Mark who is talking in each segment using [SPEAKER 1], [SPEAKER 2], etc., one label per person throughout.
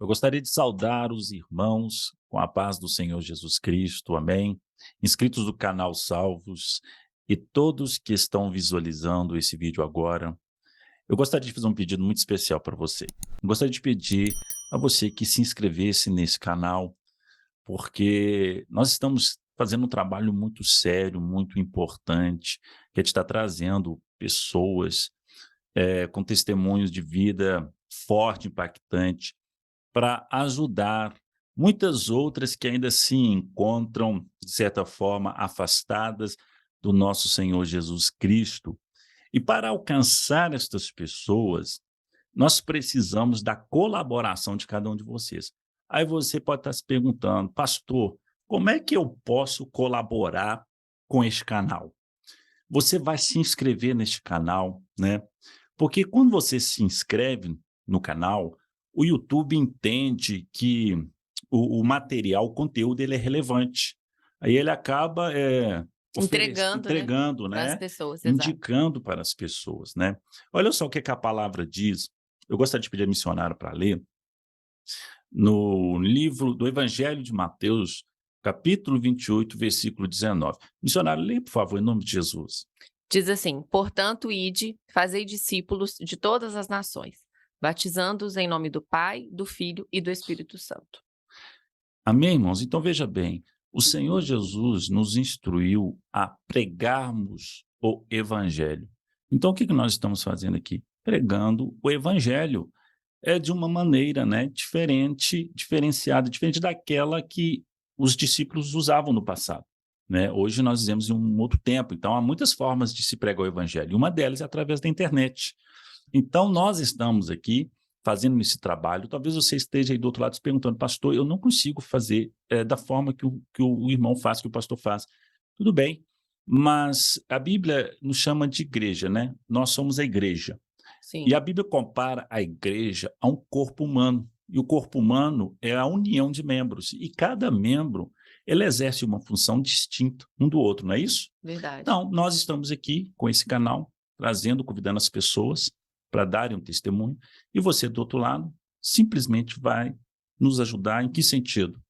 [SPEAKER 1] Eu gostaria de saudar os irmãos com a paz do Senhor Jesus Cristo, amém? Inscritos do canal Salvos e todos que estão visualizando esse vídeo agora. Eu gostaria de fazer um pedido muito especial para você. Eu gostaria de pedir a você que se inscrevesse nesse canal, porque nós estamos fazendo um trabalho muito sério, muito importante, que é de estar trazendo pessoas com testemunhos de vida forte, impactante, para ajudar muitas outras que ainda se encontram, de certa forma, afastadas do nosso Senhor Jesus Cristo. E para alcançar estas pessoas, nós precisamos da colaboração de cada um de vocês. Aí você pode estar se perguntando, pastor, como é que eu posso colaborar com este canal? Você vai se inscrever neste canal, né? Porque quando você se inscreve no canal, o YouTube entende que o material, o conteúdo, ele é relevante. Aí ele acaba
[SPEAKER 2] Entregando, né,
[SPEAKER 1] entregando,
[SPEAKER 2] para as
[SPEAKER 1] né?
[SPEAKER 2] pessoas, exato.
[SPEAKER 1] Indicando para as pessoas, né? Olha só o que a palavra diz. Eu gostaria de pedir a missionária para ler no livro do Evangelho de Mateus, capítulo 28, versículo 19. Missionário, lê, por favor, em nome de Jesus.
[SPEAKER 2] Diz assim: portanto, ide, fazei discípulos de todas as nações, batizando-os em nome do Pai, do Filho e do Espírito Santo.
[SPEAKER 1] Amém, irmãos? Então veja bem, o Senhor Jesus nos instruiu a pregarmos o Evangelho. Então o que nós estamos fazendo aqui? Pregando o Evangelho. É de uma maneira, né, diferente, diferenciada, diferente daquela que os discípulos usavam no passado, né? Hoje nós vivemos em um outro tempo, então há muitas formas de se pregar o Evangelho, e uma delas é através da internet. Então nós estamos aqui fazendo esse trabalho. Talvez você esteja aí do outro lado se perguntando, pastor, eu não consigo fazer da forma que o irmão faz, que o pastor faz. Tudo bem, mas a Bíblia nos chama de igreja, né? Nós somos a igreja. E
[SPEAKER 2] Sim,
[SPEAKER 1] a Bíblia compara a igreja a um corpo humano. E o corpo humano é a união de membros. E cada membro, ele exerce uma função distinta um do outro, não é isso?
[SPEAKER 2] verdade.
[SPEAKER 1] Então, nós estamos aqui com esse canal, trazendo, convidando as pessoas para darem um testemunho. E você, do outro lado, simplesmente vai nos ajudar. Em que sentido?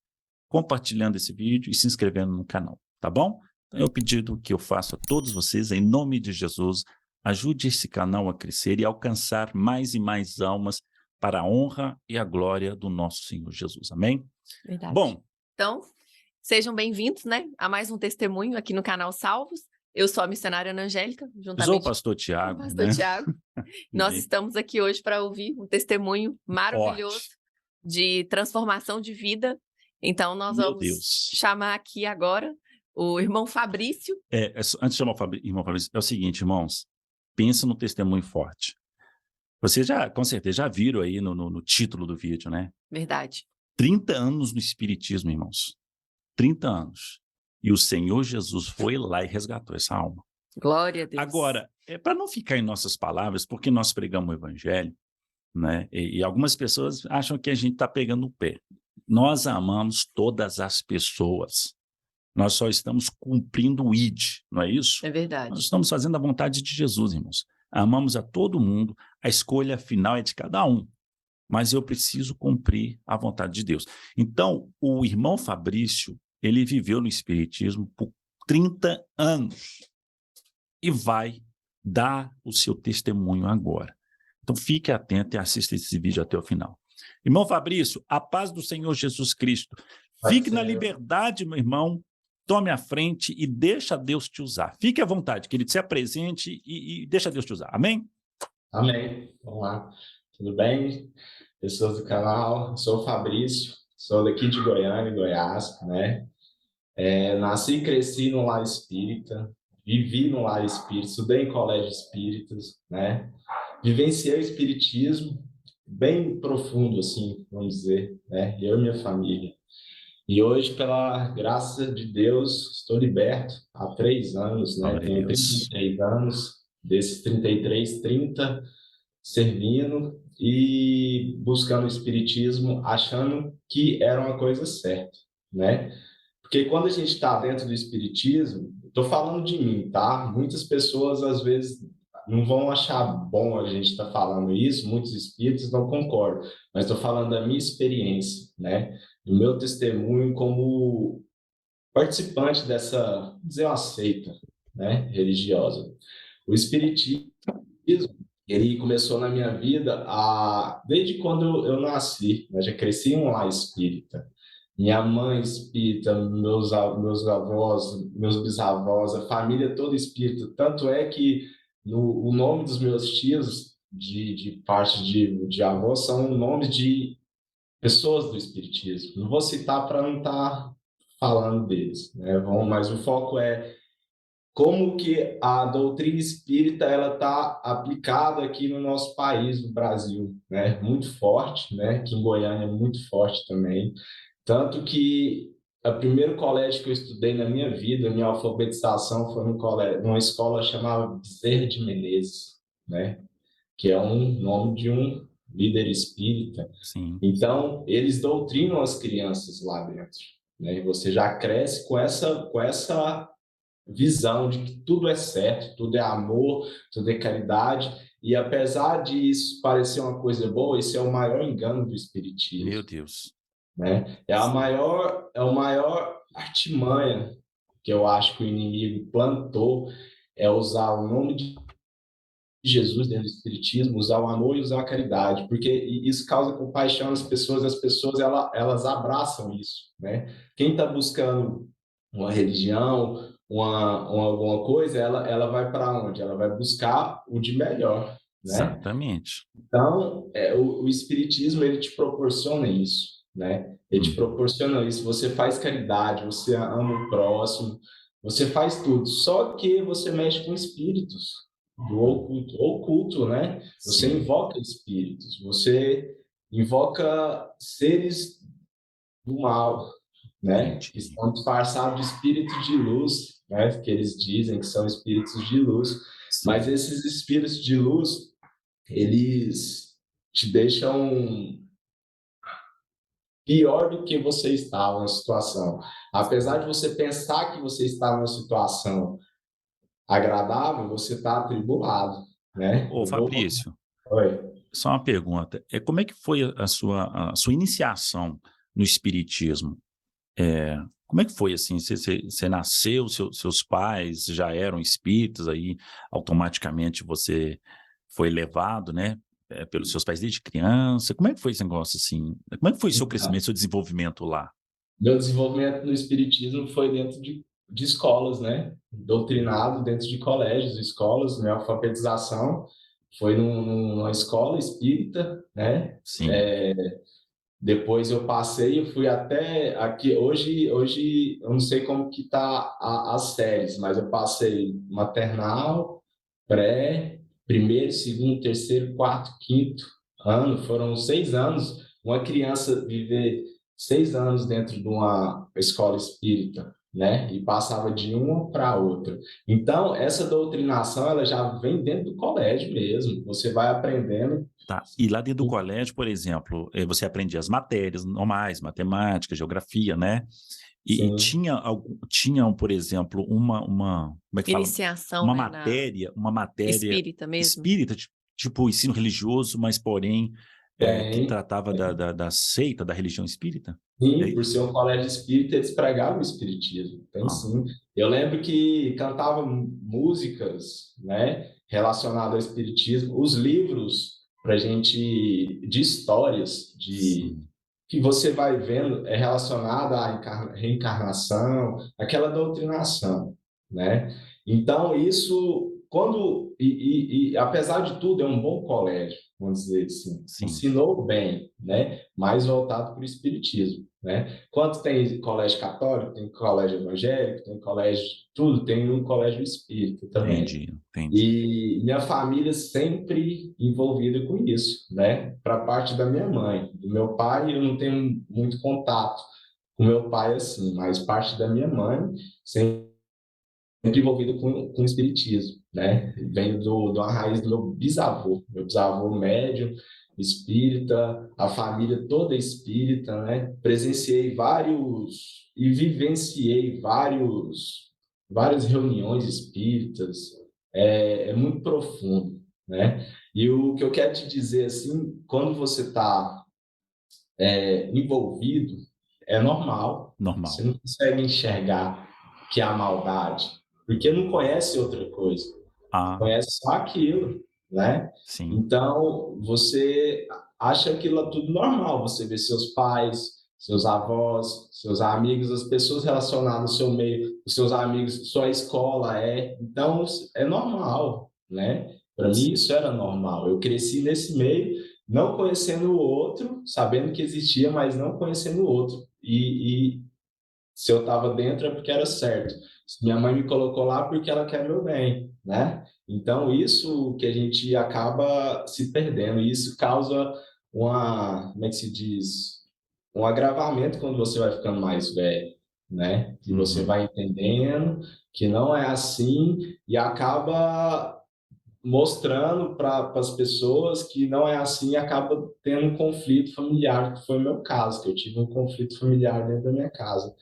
[SPEAKER 1] Compartilhando esse vídeo e se inscrevendo no canal, tá bom? Então, é o pedido que eu faço a todos vocês, em nome de Jesus. Ajude esse canal a crescer e alcançar mais e mais almas para a honra e a glória do nosso Senhor Jesus. Amém?
[SPEAKER 2] Verdade.
[SPEAKER 1] Bom,
[SPEAKER 2] Então, sejam bem-vindos, né, a mais um testemunho aqui no canal Salvos. Eu sou a missionária Ana Angélica,
[SPEAKER 1] usou o
[SPEAKER 2] juntamente
[SPEAKER 1] pastor
[SPEAKER 2] com o
[SPEAKER 1] Tiago,
[SPEAKER 2] pastor
[SPEAKER 1] né?
[SPEAKER 2] Tiago. Nós
[SPEAKER 1] Amém.
[SPEAKER 2] estamos aqui hoje para ouvir um testemunho maravilhoso
[SPEAKER 1] Forte.
[SPEAKER 2] de transformação de vida. Então, nós
[SPEAKER 1] Meu
[SPEAKER 2] vamos
[SPEAKER 1] Deus.
[SPEAKER 2] chamar aqui agora o irmão Fabrício.
[SPEAKER 1] Antes de chamar irmão Fabrício, é o seguinte, irmãos, pensa no testemunho forte. Vocês já, com certeza, já viram aí no título do vídeo, né?
[SPEAKER 2] Verdade.
[SPEAKER 1] 30 anos no Espiritismo, irmãos. 30 anos. E o Senhor Jesus foi lá e resgatou essa alma.
[SPEAKER 2] Glória a Deus.
[SPEAKER 1] Agora, para não ficar em nossas palavras, porque nós pregamos o Evangelho, né? E algumas pessoas acham que a gente está pegando o pé. Nós amamos todas as pessoas. Nós só estamos cumprindo o ID, não é isso?
[SPEAKER 2] É verdade.
[SPEAKER 1] Nós estamos fazendo a vontade de Jesus, irmãos. Amamos a todo mundo, a escolha final é de cada um. Mas eu preciso cumprir a vontade de Deus. Então, o irmão Fabrício, ele viveu no Espiritismo por 30 anos e vai dar o seu testemunho agora. Então, fique atento e assista esse vídeo até o final. Irmão Fabrício, a paz do Senhor Jesus Cristo. Fique na liberdade, meu irmão. Tome a frente e deixa Deus te usar. Fique à vontade, querido, se apresente e deixa Deus te usar. Amém?
[SPEAKER 3] Amém. Vamos lá. Tudo bem? Pessoas do canal, sou o Fabrício, sou daqui de Goiânia, Goiás, né? Nasci e cresci no lar espírita, vivi no lar espírita, estudei em colégio espíritas, né? Vivenciei o espiritismo bem profundo, assim, vamos dizer, né? Eu e minha família. E hoje, pela graça de Deus, estou liberto há 3 anos, né?
[SPEAKER 1] Glória a
[SPEAKER 3] Tenho
[SPEAKER 1] Deus.
[SPEAKER 3] 33 anos, desses 33, 30 servindo e buscando o espiritismo, achando que era uma coisa certa, né? Porque quando a gente está dentro do espiritismo, estou falando de mim, tá? Muitas pessoas às vezes não vão achar bom a gente estar falando isso, muitos espíritos não concordam, mas estou falando da minha experiência, né? Do meu testemunho como participante dessa, vamos dizer, uma seita, né, religiosa. O espiritismo, ele começou na minha vida desde quando eu nasci, né? Já cresci em um lar espírita. Minha mãe espírita, meus avós, meus bisavós, a família toda espírita. Tanto é que o nome dos meus tios, de parte de avós, são nomes de pessoas do espiritismo. Não vou citar para não estar falando deles, né? Mas o foco é como que a doutrina espírita ela está aplicada aqui no nosso país, no Brasil, né? Muito forte, né? Aqui em Goiânia é muito forte também. Tanto que o primeiro colégio que eu estudei na minha vida, minha alfabetização foi numa escola chamada Bezerra de Menezes, né? Que é um nome de um líder espírita.
[SPEAKER 1] Sim.
[SPEAKER 3] Então, eles doutrinam as crianças lá dentro, né? E você já cresce com essa visão de que tudo é certo, tudo é amor, tudo é caridade. E apesar de isso parecer uma coisa boa, isso é o maior engano do espiritismo,
[SPEAKER 1] Meu Deus.
[SPEAKER 3] né? É o maior artimanha que eu acho que o inimigo plantou, é usar o nome de Jesus dentro do espiritismo, usar o amor e usar a caridade, porque isso causa compaixão nas pessoas, as pessoas elas abraçam isso, né? Quem está buscando uma religião, alguma coisa, ela vai para onde? Ela vai buscar o de melhor, né?
[SPEAKER 1] Exatamente.
[SPEAKER 3] Então, o espiritismo ele te proporciona isso, né? Ele te proporciona isso. Você faz caridade, você ama o próximo, você faz tudo. Só que você mexe com espíritos do oculto, né? Você
[SPEAKER 1] Sim.
[SPEAKER 3] invoca espíritos, você invoca seres do mal, né? Que
[SPEAKER 1] Entendi.
[SPEAKER 3] estão disfarçados de espíritos de luz, né? Que eles dizem que são espíritos de luz. Mas
[SPEAKER 1] Sim.
[SPEAKER 3] esses espíritos de luz eles te deixam pior do que você estava na situação. Apesar de você pensar que você está numa situação agradável, você está atribulado, né?
[SPEAKER 1] Ô, Fabrício,
[SPEAKER 3] Oi.
[SPEAKER 1] só uma pergunta. Como é que foi a sua iniciação no espiritismo? Como é que foi assim? Você nasceu, seus pais já eram espíritas, aí automaticamente você foi levado, né, pelos seus pais desde criança? Como é que foi esse negócio assim? Como é que foi seu
[SPEAKER 3] Então,
[SPEAKER 1] crescimento, seu desenvolvimento lá?
[SPEAKER 3] meu desenvolvimento no espiritismo foi dentro de escolas, né? Doutrinado dentro de colégios, escolas, minha alfabetização foi numa escola espírita, né?
[SPEAKER 1] Sim,
[SPEAKER 3] Depois eu passei, eu fui até aqui. Hoje eu não sei como que tá as séries, mas eu passei maternal, pré, primeiro, segundo, terceiro, quarto, quinto ano. Foram 6 anos. Uma criança viver 6 anos dentro de uma escola espírita, né? E passava de uma para outra. Então, essa doutrinação ela já vem dentro do colégio mesmo. Você vai aprendendo.
[SPEAKER 1] tá. E lá dentro do colégio, por exemplo, você aprendia as matérias normais, matemática, geografia, né? E
[SPEAKER 3] Sim.
[SPEAKER 1] tinham, por exemplo, como é que fala?
[SPEAKER 2] Iniciação, né, na
[SPEAKER 1] Uma matéria
[SPEAKER 2] espírita mesmo?
[SPEAKER 1] espírita, tipo ensino religioso, mas porém, que
[SPEAKER 3] Tem.
[SPEAKER 1] tratava da seita, da religião espírita? É
[SPEAKER 3] Sim, por
[SPEAKER 1] isso?
[SPEAKER 3] ser um colégio espírita, eles pregavam o espiritismo. Tem
[SPEAKER 1] Ah,
[SPEAKER 3] sim. Eu lembro que cantava músicas, né, relacionadas ao espiritismo. Os livros para gente de histórias
[SPEAKER 1] sim,
[SPEAKER 3] que você vai vendo é relacionada à reencarnação, aquela doutrinação, né? Então isso apesar de tudo é um bom colégio, vamos dizer assim,
[SPEAKER 1] sim.
[SPEAKER 3] ensinou bem, né? Mais voltado para o espiritismo, né? Quanto tem colégio católico, tem colégio evangélico, tem colégio tudo, tem um colégio espírita também.
[SPEAKER 1] Entendi, entendi.
[SPEAKER 3] E minha família sempre envolvida com isso, né? Para parte da minha mãe. Do meu pai, eu não tenho muito contato com meu pai assim, mas parte da minha mãe sempre envolvida com o espiritismo, né? Vem da raiz do meu bisavô médium, espírita, a família toda espírita, né? Presenciei vários e vivenciei várias reuniões espíritas, é muito profundo, né? E o que eu quero te dizer, assim, quando você está envolvido, é normal, você
[SPEAKER 1] Normal.
[SPEAKER 3] não consegue enxergar que há maldade, porque não conhece outra coisa,
[SPEAKER 1] Ah,
[SPEAKER 3] conhece só aquilo, né?
[SPEAKER 1] sim,
[SPEAKER 3] Então, você acha aquilo tudo normal, você vê seus pais, seus avós, seus amigos, as pessoas relacionadas ao seu meio, os seus amigos, sua escola então é normal, né? Para mim isso era normal. Eu cresci nesse meio, não conhecendo o outro, sabendo que existia, mas não conhecendo o outro. E se eu estava dentro é porque era certo. Minha mãe me colocou lá porque ela quer meu bem, né? Então, isso que a gente acaba se perdendo, e isso causa como é que se diz? Um agravamento quando você vai ficando mais velho, né? E você
[SPEAKER 1] uhum.
[SPEAKER 3] vai entendendo que não é assim e acaba mostrando para as pessoas que não é assim e acaba tendo um conflito familiar, que foi o meu caso, que eu tive um conflito familiar dentro da minha casa.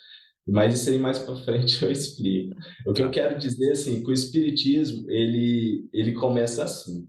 [SPEAKER 3] Mas isso aí mais para frente eu explico. O que eu
[SPEAKER 1] Tá.
[SPEAKER 3] quero dizer assim, que o espiritismo, ele começa assim.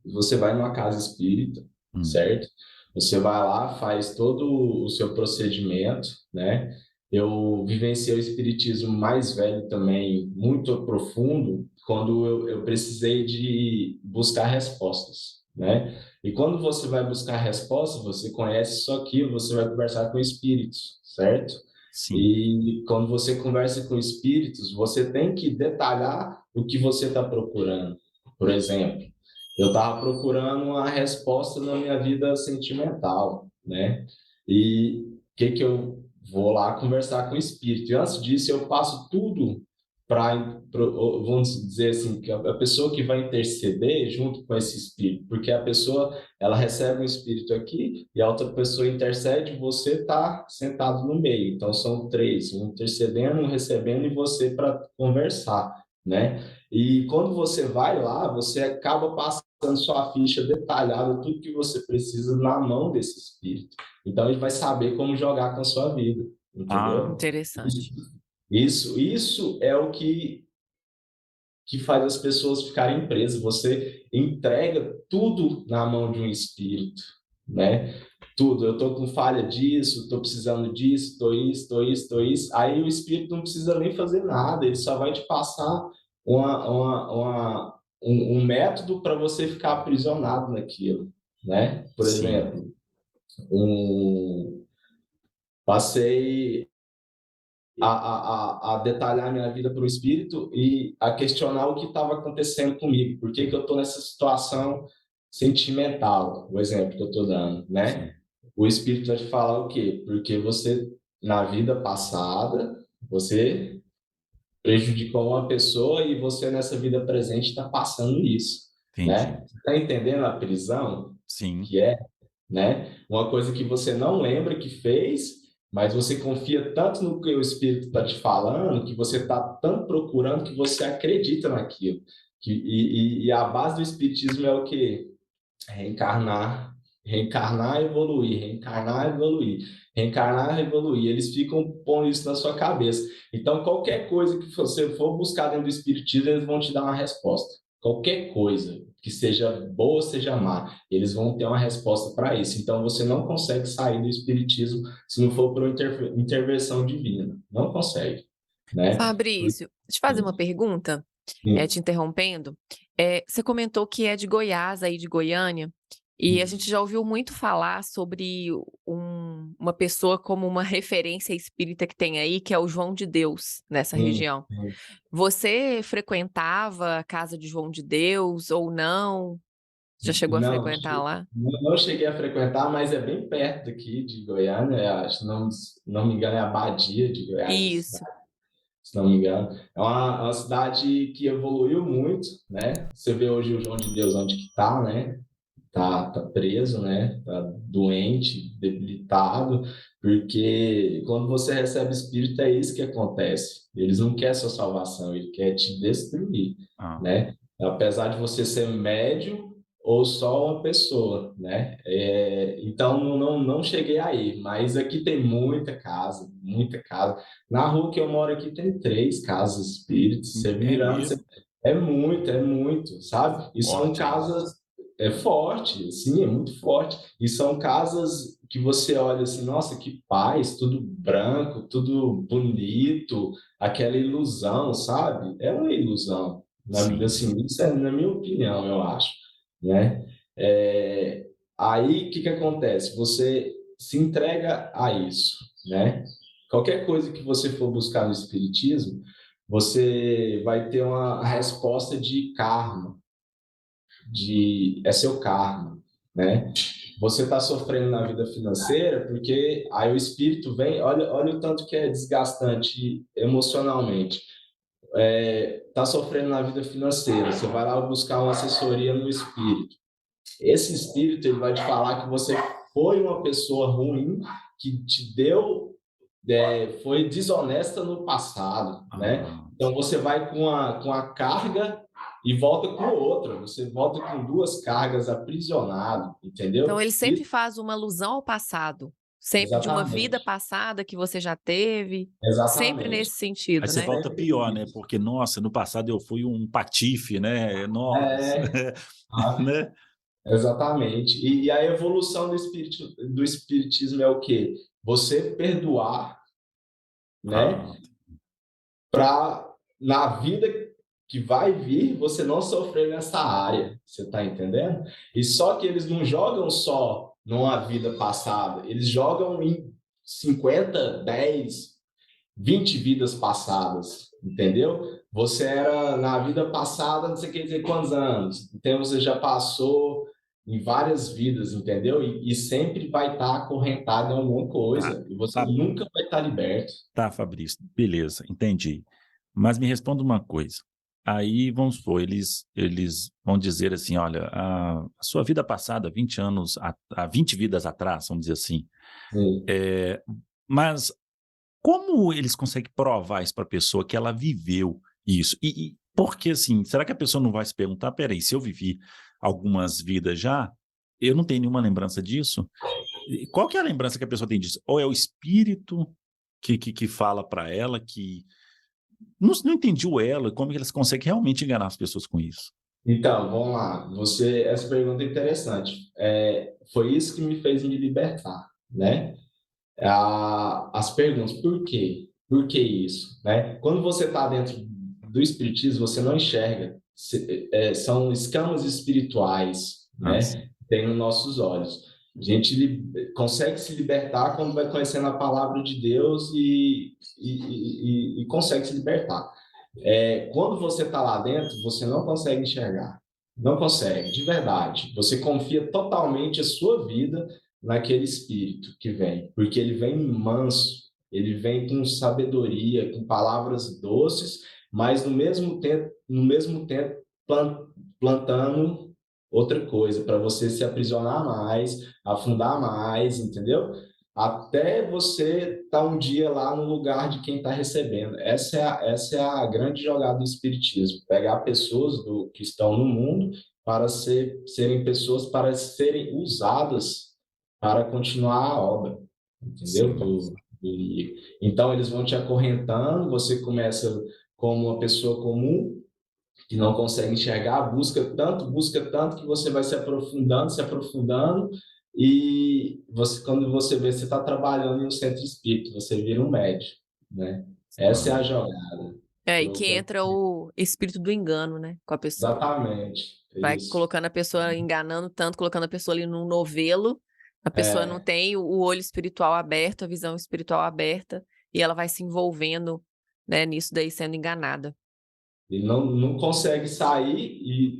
[SPEAKER 3] Você vai numa casa espírita,
[SPEAKER 1] Hum,
[SPEAKER 3] certo? Você vai lá, faz todo o seu procedimento, né? Eu vivenciei o espiritismo mais velho também, muito profundo, quando eu precisei de buscar respostas, né? E quando você vai buscar respostas, você conhece só aquilo, você vai conversar com espíritos, certo?
[SPEAKER 1] sim,
[SPEAKER 3] E quando você conversa com espíritos, você tem que detalhar o que você está procurando. Por exemplo, eu estava procurando uma resposta na minha vida sentimental, né? E o que eu vou lá conversar com o espírito? E antes disso, eu passo tudo para, vamos dizer assim, que a pessoa que vai interceder junto com esse espírito, porque a pessoa, ela recebe um espírito aqui e a outra pessoa intercede, você está sentado no meio. Então, são três, um intercedendo, um recebendo e você para conversar, né? E quando você vai lá, você acaba passando sua ficha detalhada, tudo que você precisa na mão desse espírito. Então ele vai saber como jogar com a sua vida,
[SPEAKER 1] ah,
[SPEAKER 3] entendeu?
[SPEAKER 2] Interessante.
[SPEAKER 3] Isso é o que faz as pessoas ficarem presas. Você entrega tudo na mão de um espírito, né? Tudo. Eu estou com falha disso, estou precisando disso, estou isso, estou isso, estou isso. Aí o espírito não precisa nem fazer nada, ele só vai te passar um método para você ficar aprisionado naquilo, né? Por
[SPEAKER 1] sim,
[SPEAKER 3] exemplo, passei a detalhar minha vida para o espírito e a questionar o que estava acontecendo comigo, por que eu estou nessa situação sentimental, o exemplo que eu estou dando, né?
[SPEAKER 1] sim,
[SPEAKER 3] O espírito vai te falar o quê? Porque você, na vida passada, você prejudicou uma pessoa e você, nessa vida presente, está passando isso,
[SPEAKER 1] entendi.
[SPEAKER 3] né? Está entendendo a prisão
[SPEAKER 1] Sim,
[SPEAKER 3] que é, né? Uma coisa que você não lembra que fez, mas você confia tanto no que o Espírito está te falando, que você está tanto procurando que você acredita naquilo. E a base do Espiritismo é o quê? Reencarnar, reencarnar e evoluir, reencarnar e evoluir, reencarnar e evoluir. Eles ficam pondo isso na sua cabeça. Então, qualquer coisa que você for buscar dentro do Espiritismo, eles vão te dar uma resposta. Qualquer coisa, que seja boa, seja má, eles vão ter uma resposta para isso. Então, você não consegue sair do Espiritismo se não for por uma intervenção divina. Não consegue, né?
[SPEAKER 2] Fabrício, deixa eu te fazer uma pergunta, te interrompendo. Você comentou que é de Goiás, aí de Goiânia, e a gente já ouviu muito falar sobre uma pessoa como uma referência espírita que tem aí, que é o João de Deus, nessa
[SPEAKER 3] Sim,
[SPEAKER 2] região.
[SPEAKER 3] sim.
[SPEAKER 2] Você frequentava a casa de João de Deus ou não? Já chegou a
[SPEAKER 3] Não,
[SPEAKER 2] frequentar lá?
[SPEAKER 3] não cheguei a frequentar, mas é bem perto aqui de Goiânia. Acho, não me engano, é a Badia de Goiás,
[SPEAKER 2] Isso.
[SPEAKER 3] se não me engano. É uma cidade que evoluiu muito, né? Você vê hoje o João de Deus onde que tá, né? Tá preso, né? Tá doente, debilitado, porque quando você recebe espírito é isso que acontece. Eles não querem sua salvação, ele quer te destruir,
[SPEAKER 1] ah,
[SPEAKER 3] né? Apesar de você ser médium ou só uma pessoa, né? Então não cheguei aí, mas aqui tem muita casa, muita casa. Na rua que eu moro aqui tem 3 casas espíritas. Você
[SPEAKER 1] é
[SPEAKER 3] virando,
[SPEAKER 1] mesmo?
[SPEAKER 3] É muito, sabe? E são
[SPEAKER 1] Forte aí.
[SPEAKER 3] casas, é forte, sim, é muito forte. E são casas que você olha assim, nossa, que paz, tudo branco, tudo bonito, aquela ilusão, sabe? É uma ilusão,
[SPEAKER 1] Sim.
[SPEAKER 3] assim, isso é na minha opinião, eu acho, né? É, aí, o que que acontece? Você se entrega a isso, né? Qualquer coisa que você for buscar no espiritismo, você vai ter uma resposta de karma, é seu karma, né? Você está sofrendo na vida financeira porque aí o espírito vem, olha o tanto que é desgastante emocionalmente. Está sofrendo na vida financeira, você vai lá buscar uma assessoria no espírito. Esse espírito ele vai te falar que você foi uma pessoa ruim, que te deu foi desonesta no passado, né?
[SPEAKER 1] Ah,
[SPEAKER 3] Então você vai com a carga e volta com outra. Você volta com duas cargas aprisionado,
[SPEAKER 2] Então,
[SPEAKER 3] entendeu?
[SPEAKER 2] ele sempre faz uma alusão ao passado, sempre de uma vida
[SPEAKER 3] Exatamente,
[SPEAKER 2] passada que você já teve, sempre
[SPEAKER 3] exatamente.
[SPEAKER 2] nesse
[SPEAKER 1] aí
[SPEAKER 2] sentido,
[SPEAKER 1] você
[SPEAKER 2] né?
[SPEAKER 1] volta
[SPEAKER 3] Sempre
[SPEAKER 1] pior, né?
[SPEAKER 3] isso.
[SPEAKER 1] Porque, nossa, no passado eu fui um patife, né? Nossa,
[SPEAKER 3] É, ah,
[SPEAKER 1] né?
[SPEAKER 3] exatamente. E a evolução do espiritismo é o quê? Você perdoar, né?
[SPEAKER 1] Pronto.
[SPEAKER 3] Para na vida que vai vir, você não sofrer nessa área, você está entendendo? E só que eles não jogam só numa vida passada, eles jogam em 50, 10, 20 vidas passadas, entendeu? Você era na vida passada, não sei quer dizer quantos anos, então você já passou em várias vidas, entendeu? E sempre vai estar acorrentado em alguma
[SPEAKER 1] Tá,
[SPEAKER 3] coisa, e você
[SPEAKER 1] tá,
[SPEAKER 3] nunca vai estar liberto.
[SPEAKER 1] tá, Fabrício. Beleza, entendi. Mas me responda uma coisa. Aí, vamos supor, eles vão dizer assim, olha, a sua vida passada, 20 anos, há 20 vidas atrás, vamos dizer assim,
[SPEAKER 3] Sim.
[SPEAKER 1] é, mas como eles conseguem provar isso para a pessoa que ela viveu isso? E porque assim, será que a pessoa não vai se perguntar, peraí, se eu vivi algumas vidas já, eu não tenho nenhuma lembrança disso? E qual que é a lembrança que a pessoa tem disso? Ou é o espírito que fala para ela que não entendi o elo, e como que eles conseguem realmente enganar as pessoas com isso?
[SPEAKER 3] Então, vamos lá. Essa pergunta é interessante. Foi isso que me fez me libertar, né? As perguntas, por quê? Por que isso? Né? Quando você está dentro do espiritismo, você não enxerga. São escamas espirituais,
[SPEAKER 1] Ah,
[SPEAKER 3] né? Que tem nos nossos olhos. A gente consegue se libertar quando vai conhecendo a palavra de Deus e consegue se libertar. Quando você está lá dentro, você não consegue enxergar. Não consegue, de verdade. Você confia totalmente a sua vida naquele espírito que vem, porque ele vem manso, ele vem com sabedoria, com palavras doces, mas no mesmo tempo plantando outra coisa para você se aprisionar mais, afundar mais, entendeu? Até você estar um dia lá no lugar de quem está recebendo. Essa é a grande jogada do espiritismo, pegar pessoas que estão no mundo para serem pessoas para serem usadas para continuar a obra, entendeu?
[SPEAKER 1] sim.
[SPEAKER 3] Do inimigo. Então, eles vão te acorrentando, você começa como uma pessoa comum, que não consegue enxergar, busca tanto que você vai se aprofundando, e quando você vê, você está trabalhando em um centro espírita, você vira um médium, né? Essa é a
[SPEAKER 1] Ah,
[SPEAKER 3] jogada.
[SPEAKER 2] E que entra o espírito do engano, né, com a pessoa.
[SPEAKER 3] Exatamente, é
[SPEAKER 2] Vai
[SPEAKER 3] isso.
[SPEAKER 2] colocando a pessoa, enganando tanto, colocando a pessoa ali num novelo, a pessoa não
[SPEAKER 3] É,
[SPEAKER 2] tem o olho espiritual aberto, a visão espiritual aberta, e ela vai se envolvendo, né, nisso daí, sendo enganada.
[SPEAKER 3] e não consegue sair,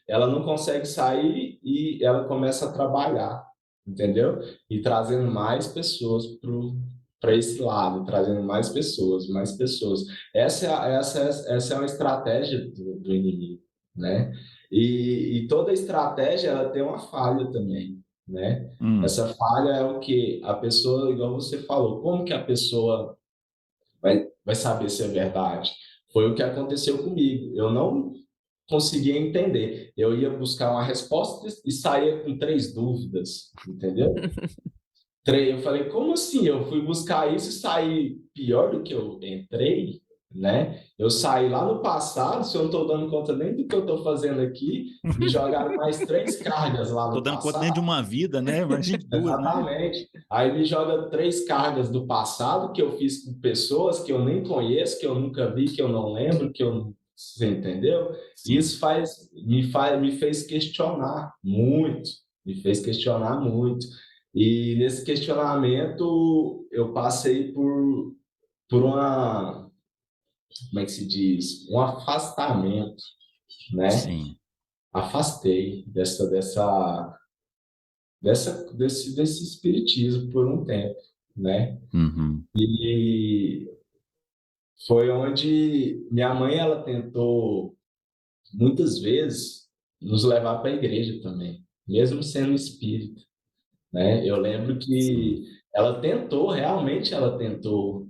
[SPEAKER 3] ela não consegue sair e ela começa a trabalhar, entendeu? E trazendo mais pessoas para esse lado, trazendo mais pessoas, mais pessoas. Essa é uma estratégia do inimigo, né? E toda estratégia ela tem uma falha também, né?
[SPEAKER 1] hum,
[SPEAKER 3] Essa falha é o que a pessoa, igual você falou, como que a pessoa vai saber se é verdade? Foi o que aconteceu comigo. Eu não conseguia entender. Eu ia buscar uma resposta e saía com 3 dúvidas, entendeu? Eu falei, como assim? Eu fui buscar isso e saí pior do que eu entrei? né? Eu saí lá no passado, se eu não estou dando conta nem do que eu estou fazendo aqui, me jogaram mais 3 cargas lá
[SPEAKER 1] Tô
[SPEAKER 3] no
[SPEAKER 1] dando conta nem de
[SPEAKER 3] passado.
[SPEAKER 1] uma vida, né? Imagina 2, né?
[SPEAKER 3] Exatamente. Aí me joga 3 cargas do passado que eu fiz com pessoas que eu nem conheço, que eu nunca vi, que eu não lembro, que eu não... Você entendeu?
[SPEAKER 1] Sim,
[SPEAKER 3] Isso me fez questionar muito, me fez questionar muito. E nesse questionamento eu passei por uma, como é que se diz? Um afastamento, né?
[SPEAKER 1] sim.
[SPEAKER 3] Afastei desse espiritismo por um tempo, né?
[SPEAKER 1] Uhum.
[SPEAKER 3] E foi onde minha mãe ela tentou muitas vezes nos levar para a igreja também, mesmo sendo espírita, né? Eu lembro
[SPEAKER 1] Sim.
[SPEAKER 3] que ela tentou, realmente ela tentou.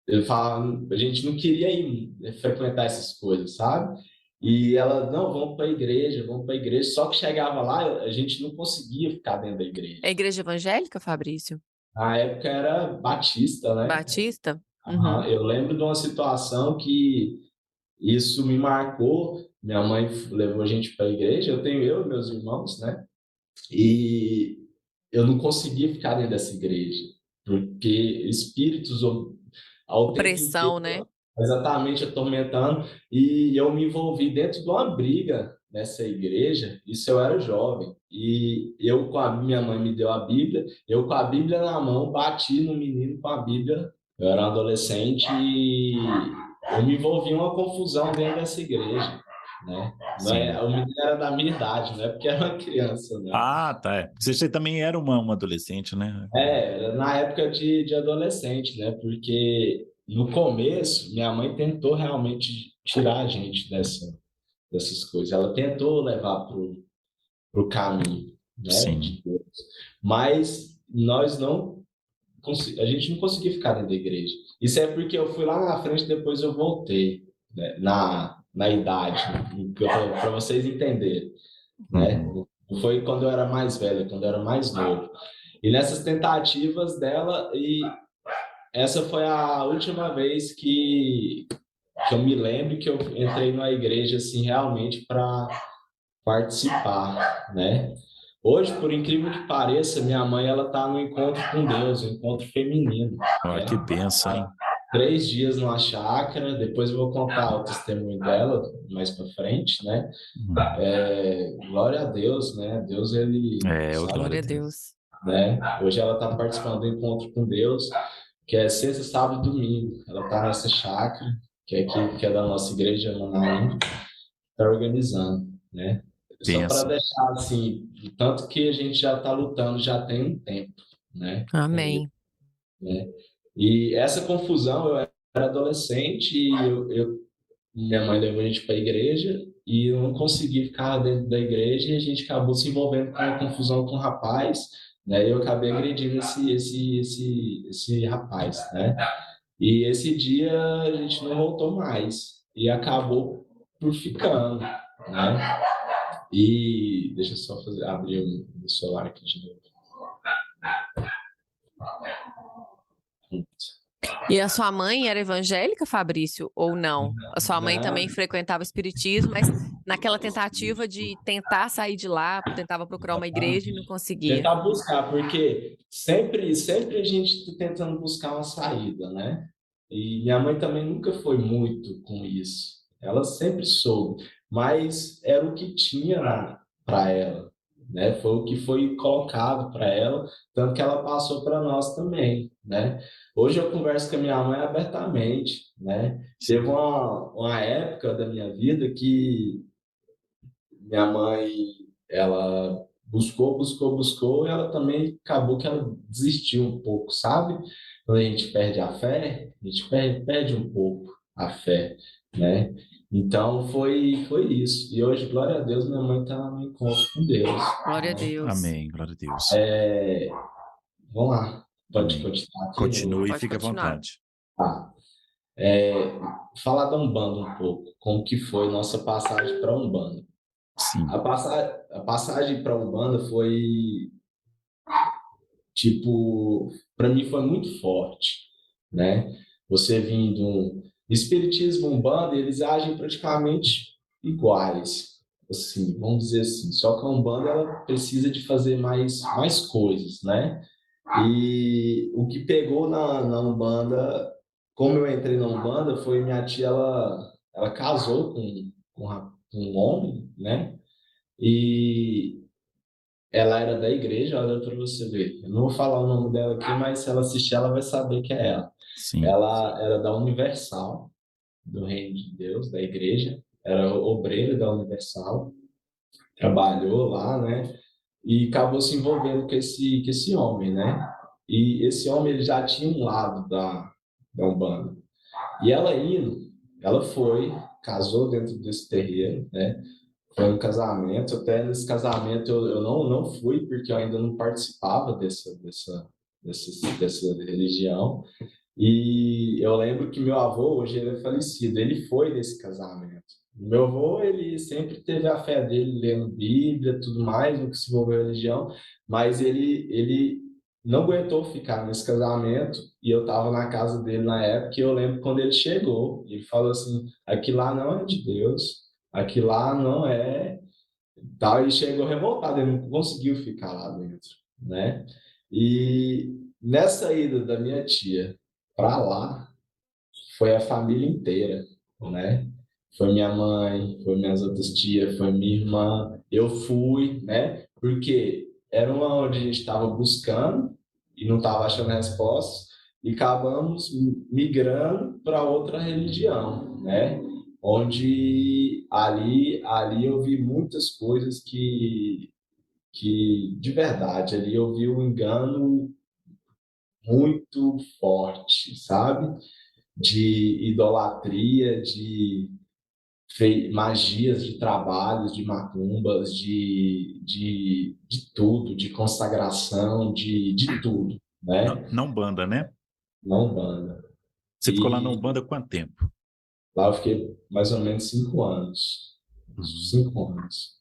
[SPEAKER 3] Eu falava, a gente não queria ir frequentar essas coisas, sabe? E ela, não, vamos para a igreja, vamos para a igreja. Só que chegava lá, a gente não conseguia ficar dentro da igreja.
[SPEAKER 2] É igreja evangélica, Fabrício?
[SPEAKER 3] Na época era batista, né?
[SPEAKER 2] Batista? Uhum.
[SPEAKER 3] Eu lembro de uma situação que isso me marcou. Minha mãe levou a gente para a igreja, eu e meus irmãos, né? E eu não conseguia ficar dentro dessa igreja, porque espíritos ao tempo inteiro,
[SPEAKER 2] Opressão, né?
[SPEAKER 3] exatamente atormentando, e eu me envolvi dentro de uma briga nessa igreja, isso eu era jovem, e eu com a minha mãe me deu a Bíblia, eu com a Bíblia na mão bati no menino com a Bíblia, eu era um adolescente e eu me envolvi em uma confusão dentro dessa igreja, né? Não é,
[SPEAKER 1] Sim.
[SPEAKER 3] o menino era da minha idade, não é porque era uma criança, né?
[SPEAKER 1] Ah, tá. Você também era uma adolescente, né?
[SPEAKER 3] Na época de adolescente, né? Porque no começo, minha mãe tentou realmente tirar a gente dessas coisas. Ela tentou levar para o caminho, né?
[SPEAKER 1] Sim.
[SPEAKER 3] De Deus. Mas nós não, a gente não conseguia ficar dentro da igreja. Isso é porque eu fui lá na frente, depois eu voltei, né? Na idade, para vocês entenderem, né?
[SPEAKER 1] Uhum.
[SPEAKER 3] Não foi quando eu era mais velho, quando eu era mais novo. E nessas tentativas dela, e essa foi a última vez que eu me lembro que eu entrei numa igreja assim realmente para participar, né? Hoje, por incrível que pareça, minha mãe ela tá no encontro com Deus, um encontro feminino,
[SPEAKER 1] Olha
[SPEAKER 3] né?
[SPEAKER 1] que benção, hein?
[SPEAKER 3] 3 dias numa chácara, depois eu vou contar o testemunho dela mais para frente, né?
[SPEAKER 1] Uhum.
[SPEAKER 3] Glória a Deus, né? Deus ele
[SPEAKER 1] É, ô,
[SPEAKER 3] sabe,
[SPEAKER 1] glória a
[SPEAKER 2] Glória a
[SPEAKER 1] Deus.
[SPEAKER 2] Deus.
[SPEAKER 3] né? Hoje ela está participando do encontro com Deus, que é sexta, sábado e domingo. Ela está nessa chácara, que é da nossa igreja, Manaim, está organizando, né? Só para
[SPEAKER 1] Benção.
[SPEAKER 3] deixar assim, tanto que a gente já está lutando já tem um tempo, né? Com Deus,
[SPEAKER 2] Amém.
[SPEAKER 3] né? E essa confusão, eu era adolescente e minha mãe levou a gente para a igreja e eu não consegui ficar dentro da igreja e a gente acabou se envolvendo com uma confusão com o rapaz, né? E eu acabei agredindo esse rapaz, né? E esse dia a gente não voltou mais e acabou por ficando, né? E deixa eu só abrir o celular aqui de novo.
[SPEAKER 2] E a sua mãe era evangélica, Fabrício, ou não? A sua mãe
[SPEAKER 3] Não,
[SPEAKER 2] também frequentava o espiritismo, mas naquela tentativa de tentar sair de lá, tentava procurar uma igreja e não conseguia.
[SPEAKER 3] tentar buscar, porque sempre a gente está tentando buscar uma saída, né? E minha mãe também nunca foi muito com isso. Ela sempre soube, mas era o que tinha para ela, né? Foi o que foi colocado para ela, tanto que ela passou para nós também, né? Hoje eu converso com a minha mãe abertamente, né? Teve
[SPEAKER 1] Sim.
[SPEAKER 3] uma época da minha vida que minha mãe, ela buscou, e ela também acabou que ela desistiu um pouco, sabe? Quando a gente perde a fé, a gente perde um pouco a fé, né? Então foi isso. E hoje, glória a Deus, minha mãe está no encontro com Deus,
[SPEAKER 2] Glória a
[SPEAKER 3] né?
[SPEAKER 2] Deus.
[SPEAKER 1] Amém, glória a Deus.
[SPEAKER 3] Vamos lá, pode
[SPEAKER 1] Amém.
[SPEAKER 3] continuar aqui?
[SPEAKER 1] Continue e
[SPEAKER 2] Pode
[SPEAKER 1] fique à
[SPEAKER 2] continuar.
[SPEAKER 1] vontade.
[SPEAKER 3] Tá. Falar da Umbanda um pouco, como que foi nossa passagem para a Umbanda.
[SPEAKER 1] Sim.
[SPEAKER 3] A passagem para a Umbanda foi, tipo, para mim foi muito forte, né? Você vindo Espiritismo e Umbanda, eles agem praticamente iguais, assim, vamos dizer assim. Só que a Umbanda, ela precisa de fazer mais coisas, né? E o que pegou na Umbanda, como eu entrei na Umbanda, foi minha tia, ela casou com um homem, né? E ela era da igreja, olha para você ver. Eu não vou falar o nome dela aqui, mas se ela assistir, ela vai saber que é ela.
[SPEAKER 1] Sim,
[SPEAKER 3] Ela era da Universal, do Reino de Deus, da igreja, era obreira da Universal, trabalhou lá, né? E acabou se envolvendo com esse homem, né? E esse homem ele já tinha um lado da Umbanda. E ela indo, ela foi, casou dentro desse terreiro, né? Foi um casamento, até nesse casamento eu não fui, porque eu ainda não participava dessa religião. E eu lembro que meu avô, hoje ele é falecido, ele foi nesse casamento. Meu avô, ele sempre teve a fé dele, lendo Bíblia, tudo mais, no que se envolveu a religião, mas ele não aguentou ficar nesse casamento, e eu estava na casa dele na época, e eu lembro quando ele chegou, ele falou assim, aqui lá não é de Deus, aqui lá não é... Tal, e chegou revoltado, ele não conseguiu ficar lá dentro, né? E nessa ida da minha tia para lá, foi a família inteira, né? Foi minha mãe, foi minhas outras tias, foi minha irmã. Eu fui, né? Porque era uma onde a gente estava buscando e não estava achando respostas e acabamos migrando para outra religião, né? Onde ali eu vi muitas coisas que de verdade, ali eu vi um engano muito forte, sabe? De idolatria, de magias de trabalhos, de macumbas, de tudo, de consagração, de tudo,
[SPEAKER 1] não,
[SPEAKER 3] né?
[SPEAKER 1] na Umbanda, né?
[SPEAKER 3] Na Umbanda.
[SPEAKER 1] Você ficou lá na
[SPEAKER 3] E
[SPEAKER 1] Umbanda quanto tempo?
[SPEAKER 3] lá eu fiquei mais ou menos 5 anos. Uns
[SPEAKER 1] Uhum.
[SPEAKER 3] 5 anos.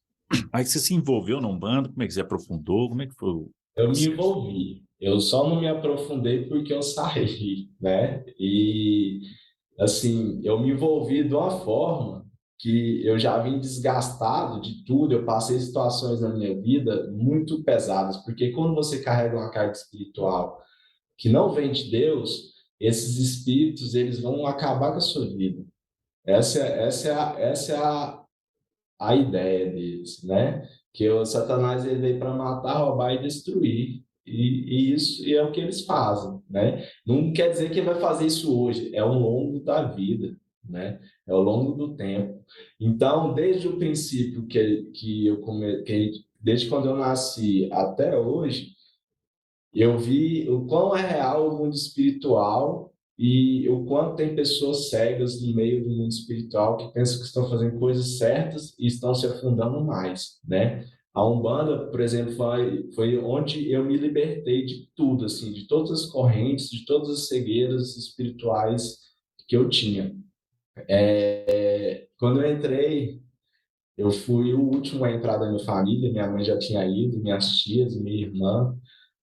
[SPEAKER 1] Aí você se envolveu na Umbanda, como é que você aprofundou, como é que foi o
[SPEAKER 3] Eu me
[SPEAKER 1] processo?
[SPEAKER 3] envolvi. Eu só não me aprofundei porque eu saí, né? E assim, eu me envolvi de uma forma que eu já vim desgastado de tudo, eu passei situações na minha vida muito pesadas, porque quando você carrega uma carga espiritual que não vem de Deus, esses espíritos, eles vão acabar com a sua vida. Essa é a ideia deles, né? Que o Satanás ele veio para matar, roubar e destruir. E é o que eles fazem, né? Não quer dizer que ele vai fazer isso hoje, é ao longo da vida, né? É ao longo do tempo. Então, desde o princípio desde quando eu nasci até hoje, eu vi o quão é real o mundo espiritual e o quanto tem pessoas cegas no meio do mundo espiritual que pensam que estão fazendo coisas certas e estão se afundando mais, né? A Umbanda, por exemplo, foi onde eu me libertei de tudo, assim, de todas as correntes, de todas as cegueiras espirituais que eu tinha. Quando eu entrei, eu fui o último a entrar da minha família, minha mãe já tinha ido, minhas tias, minha irmã,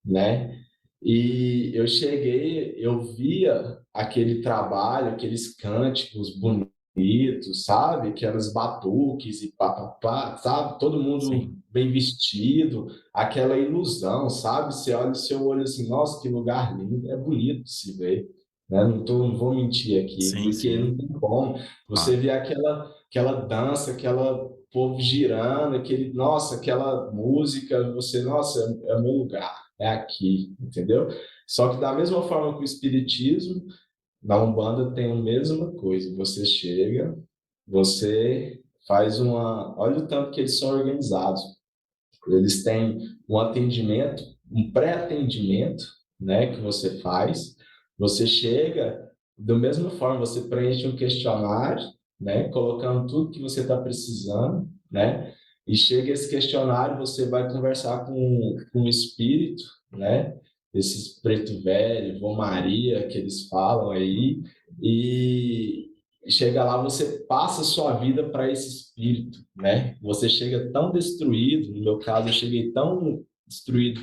[SPEAKER 3] né? E eu cheguei, eu via aquele trabalho, aqueles cânticos bonitos, sabe? Aquelas batuques e papapá, sabe? Todo mundo
[SPEAKER 1] Sim,
[SPEAKER 3] bem vestido, aquela ilusão, sabe? Você olha o seu olho assim, nossa, que lugar lindo, é bonito de se ver, né? Não vou mentir aqui,
[SPEAKER 1] sim,
[SPEAKER 3] porque
[SPEAKER 1] sim,
[SPEAKER 3] não tem como. Você
[SPEAKER 1] claro.
[SPEAKER 3] vê aquela dança, aquela povo girando, nossa, aquela música, você, nossa, é o meu lugar, é aqui, entendeu? Só que da mesma forma que o espiritismo, na Umbanda tem a mesma coisa. Você chega, você faz uma, olha o tanto que eles são organizados. Eles têm um atendimento, um pré-atendimento, né, que você faz. Você chega, da mesma forma, você preenche um questionário, né, colocando tudo que você está precisando, né, e chega esse questionário, você vai conversar com o espírito, né, esses preto velho, vô Maria, que eles falam aí, e chega lá, você passa a sua vida para esse espírito, né? Você chega tão destruído, no meu caso, eu cheguei tão destruído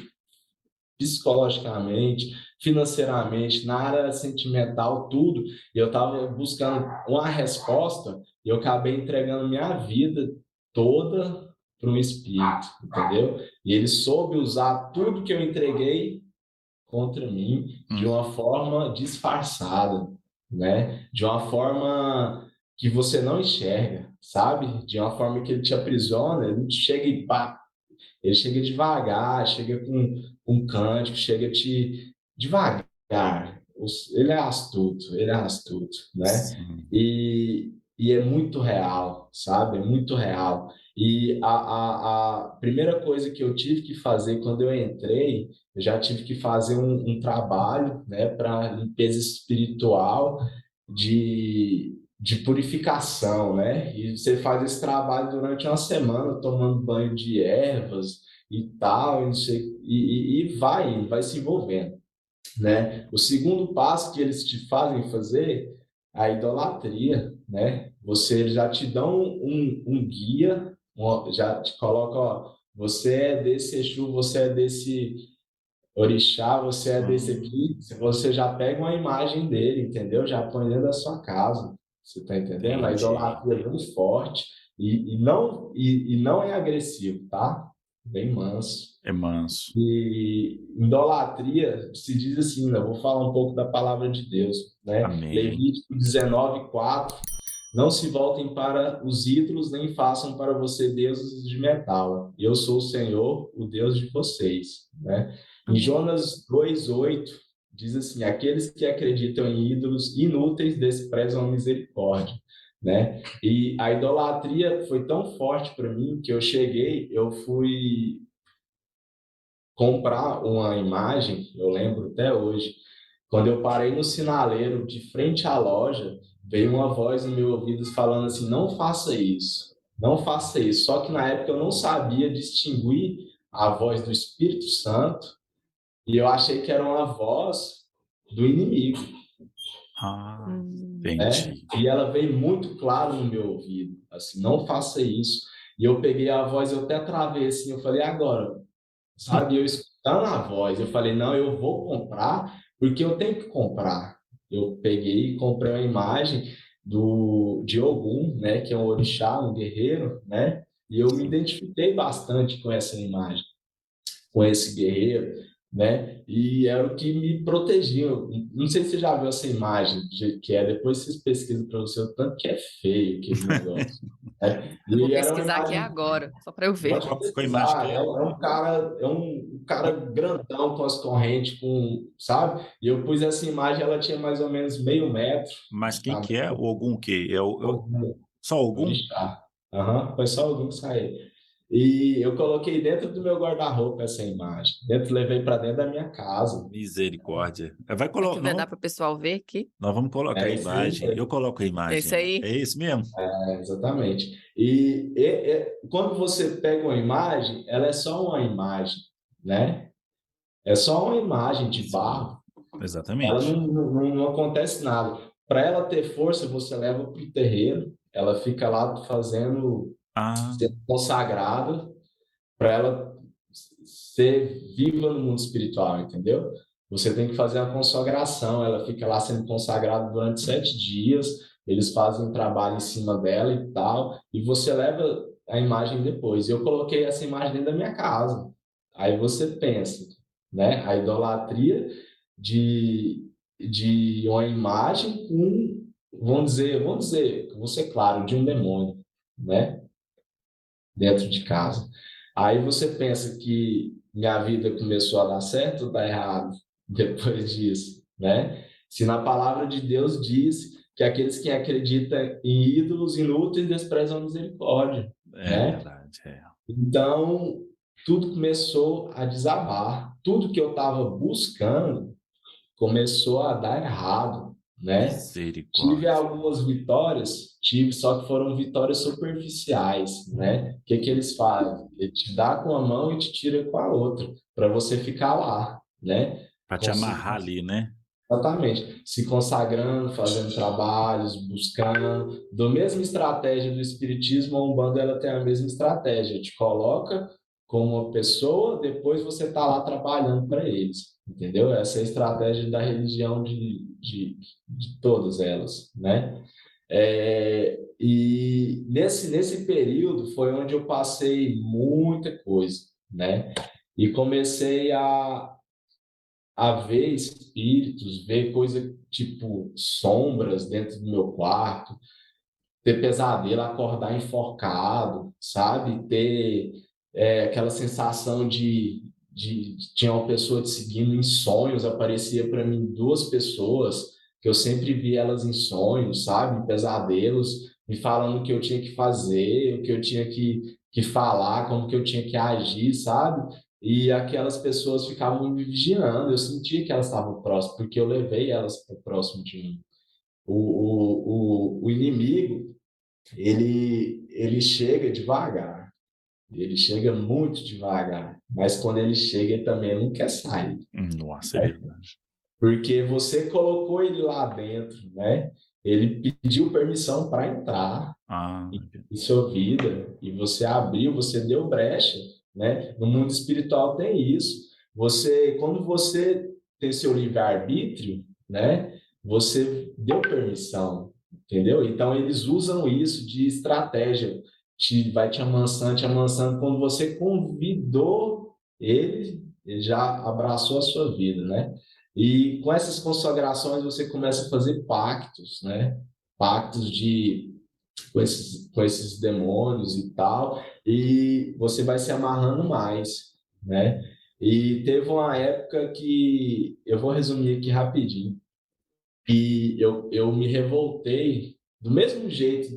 [SPEAKER 3] psicologicamente, financeiramente, na área sentimental, tudo. E eu estava buscando uma resposta e eu acabei entregando minha vida toda para um espírito, entendeu? E ele soube usar tudo que eu entreguei contra mim de uma forma disfarçada, né? De uma forma que você não enxerga, sabe? De uma forma que ele te aprisiona, ele chega e pá, ele chega devagar, chega com um cântico, chega te devagar. Ele é astuto, né?
[SPEAKER 1] Sim.
[SPEAKER 3] E é muito real, sabe? É muito real. E a primeira coisa que eu tive que fazer quando eu entrei, eu já tive que fazer um trabalho, né, para limpeza espiritual de purificação, né? E você faz esse trabalho durante uma semana, tomando banho de ervas e tal, e, não sei, e vai se envolvendo, né? O segundo passo que eles te fazem fazer é a idolatria, né? Você já te dão um guia, já te coloca, ó, você é desse Exu, você é desse orixá, você é desse aqui, você já pega uma imagem dele, entendeu? Já põe dentro da sua casa, você tá entendendo? A
[SPEAKER 1] Entendi.
[SPEAKER 3] idolatria é bem forte e não é agressivo, tá? Bem manso.
[SPEAKER 1] É manso.
[SPEAKER 3] E idolatria se diz assim, né? Eu vou falar um pouco da palavra de Deus, né?
[SPEAKER 1] Amém.
[SPEAKER 3] Levítico 19:4. Não se voltem para os ídolos, nem façam para você deuses de metal. Eu sou o Senhor, o Deus de vocês, né? Em
[SPEAKER 2] Amém.
[SPEAKER 3] Jonas 2:8 diz assim: aqueles que acreditam em ídolos inúteis desprezam a misericórdia, né? E a idolatria foi tão forte para mim que eu fui comprar uma imagem, eu lembro até hoje, quando eu parei no sinaleiro de frente à loja, veio uma voz no meu ouvido falando assim: não faça isso, não faça isso. Só que na época eu não sabia distinguir a voz do Espírito Santo e eu achei que era uma voz do inimigo,
[SPEAKER 1] Ah,
[SPEAKER 3] né?
[SPEAKER 1] entendi.
[SPEAKER 3] E ela veio muito claro no meu ouvido, assim: não faça isso. E eu peguei a voz, eu até travei assim, eu falei: agora, sabe? Eu escutando a voz, eu falei, não, eu vou comprar, porque eu tenho que comprar. Eu peguei e comprei uma imagem de Ogum, né, que é um orixá, um guerreiro, né? E eu me
[SPEAKER 1] Sim.
[SPEAKER 3] identifiquei bastante com essa imagem, com esse guerreiro, né? E era o que me protegia. Não sei se você já viu essa imagem, do jeito que é, depois vocês pesquisam para você o tanto que é feio aquele negócio, né?
[SPEAKER 2] Eu vou
[SPEAKER 3] E era uma
[SPEAKER 2] pesquisar aqui
[SPEAKER 3] imagem.
[SPEAKER 2] agora, só para eu ver.
[SPEAKER 3] Pode
[SPEAKER 1] Qual a imagem que
[SPEAKER 3] pesquisar,
[SPEAKER 1] é?
[SPEAKER 3] é um cara grandão com as correntes, sabe? E eu pus essa imagem, ela tinha mais ou menos meio metro
[SPEAKER 1] Mas
[SPEAKER 3] de
[SPEAKER 1] quem
[SPEAKER 3] tamanho,
[SPEAKER 1] que é? O Ogum o quê?
[SPEAKER 3] Ogum,
[SPEAKER 1] Só Ogum?
[SPEAKER 3] orixá. Aham, foi só algum que saiu. E eu coloquei dentro do meu guarda-roupa essa imagem. Levei para dentro da minha casa.
[SPEAKER 1] Misericórdia.
[SPEAKER 2] Será que vai dar para o pessoal ver aqui?
[SPEAKER 1] Nós vamos colocar a
[SPEAKER 3] É isso aí.
[SPEAKER 1] imagem. Eu coloco a
[SPEAKER 2] Esse
[SPEAKER 1] imagem.
[SPEAKER 2] aí?
[SPEAKER 1] É esse mesmo?
[SPEAKER 3] Exatamente. Quando você pega uma imagem, ela é só uma imagem, né? É só uma imagem de
[SPEAKER 1] Sim,
[SPEAKER 3] barro. Ela
[SPEAKER 1] exatamente.
[SPEAKER 3] não acontece nada. Para ela ter força, você leva para o terreiro, ela fica lá fazendo,
[SPEAKER 1] Ah,
[SPEAKER 3] sendo consagrada, para ela ser viva no mundo espiritual, entendeu? Você tem que fazer a consagração, ela fica lá sendo consagrada durante 7 dias, eles fazem um trabalho em cima dela e tal, e você leva a imagem depois. Eu coloquei essa imagem dentro da minha casa. Aí você pensa, né? A idolatria de, de uma imagem com, vamos dizer, vou ser claro, de um demônio, né? Dentro de casa. Aí você pensa que minha vida começou a dar certo ou dar errado depois disso, né? Se na palavra de Deus diz que aqueles que acreditam em ídolos inúteis desprezam a misericórdia,
[SPEAKER 1] é
[SPEAKER 3] né?
[SPEAKER 1] verdade. É.
[SPEAKER 3] Então, tudo começou a desabar. Tudo que eu estava buscando começou a dar errado, né? Tive
[SPEAKER 1] Misericórdia.
[SPEAKER 3] algumas vitórias, só que foram vitórias superficiais, né? O que que eles fazem? Ele te dá com a mão e te tira com a outra, para você ficar lá, né?
[SPEAKER 1] Para te amarrar ali, né?
[SPEAKER 3] Exatamente, se consagrando, fazendo trabalhos, buscando, da mesma estratégia do espiritismo, a Umbanda ela tem a mesma estratégia, te coloca como uma pessoa, depois você está lá trabalhando para eles, entendeu? Essa é a estratégia da religião de todas elas, né? E nesse período foi onde eu passei muita coisa, né? E comecei a ver espíritos, ver coisa tipo sombras dentro do meu quarto, ter pesadelo, acordar enforcado, sabe? Ter aquela sensação de tinha uma pessoa te seguindo em sonhos, aparecia para mim duas pessoas que eu sempre vi elas em sonhos, sabe? Em pesadelos, me falando o que eu tinha que fazer, o que eu tinha que falar, como que eu tinha que agir, sabe? E aquelas pessoas ficavam me vigiando, eu sentia que elas estavam próximas, porque eu levei elas para próximo de mim. O inimigo, ele chega devagar, ele chega muito devagar, mas quando ele chega, ele também não quer sair,
[SPEAKER 1] Nossa, é verdade.
[SPEAKER 3] porque você colocou ele lá dentro, né? Ele pediu permissão para entrar
[SPEAKER 1] Ah,
[SPEAKER 3] em sua vida e você abriu, você deu brecha, né? No mundo espiritual tem isso. Quando você tem seu livre-arbítrio, né? Você deu permissão, entendeu? Então eles usam isso de estratégia, vai te amansando, te amansando. Quando você convidou ele, ele já abraçou a sua vida, né? E com essas consagrações você começa a fazer pactos, né? Pactos com esses demônios e tal, e você vai se amarrando mais, né? E teve uma época que, eu vou resumir aqui rapidinho, e eu me revoltei do mesmo jeito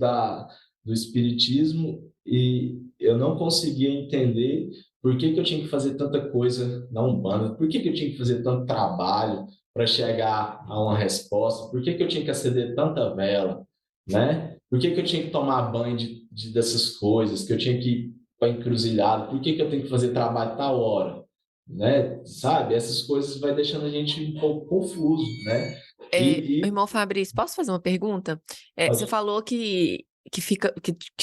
[SPEAKER 3] do espiritismo e eu não conseguia entender por que eu tinha que fazer tanta coisa na Umbanda, por que eu tinha que fazer tanto trabalho para chegar a uma resposta, por que eu tinha que acender tanta vela, né? Por que eu tinha que tomar banho dessas coisas, que eu tinha que ir para encruzilhada, por que eu tenho que fazer trabalho tal hora, né? Sabe? Essas coisas vai deixando a gente um pouco confuso, né? E
[SPEAKER 2] Irmão Fabrício, posso fazer uma pergunta? Você
[SPEAKER 3] pode.
[SPEAKER 2] falou que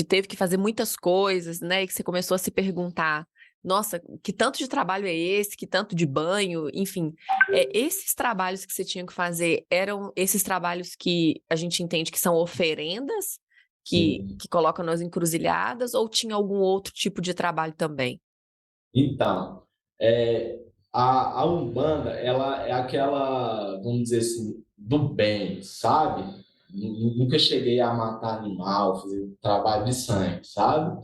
[SPEAKER 2] teve que fazer muitas coisas, né? E que você começou a se perguntar, nossa, que tanto de trabalho é esse, que tanto de banho, enfim. Esses trabalhos que você tinha que fazer eram esses trabalhos que a gente entende que são oferendas,
[SPEAKER 3] Sim.
[SPEAKER 2] que colocam nas encruzilhadas, ou tinha algum outro tipo de trabalho também?
[SPEAKER 3] Então, é, a Umbanda, ela é aquela, vamos dizer assim, do bem, sabe? Nunca cheguei a matar animal, fazer trabalho de sangue, sabe?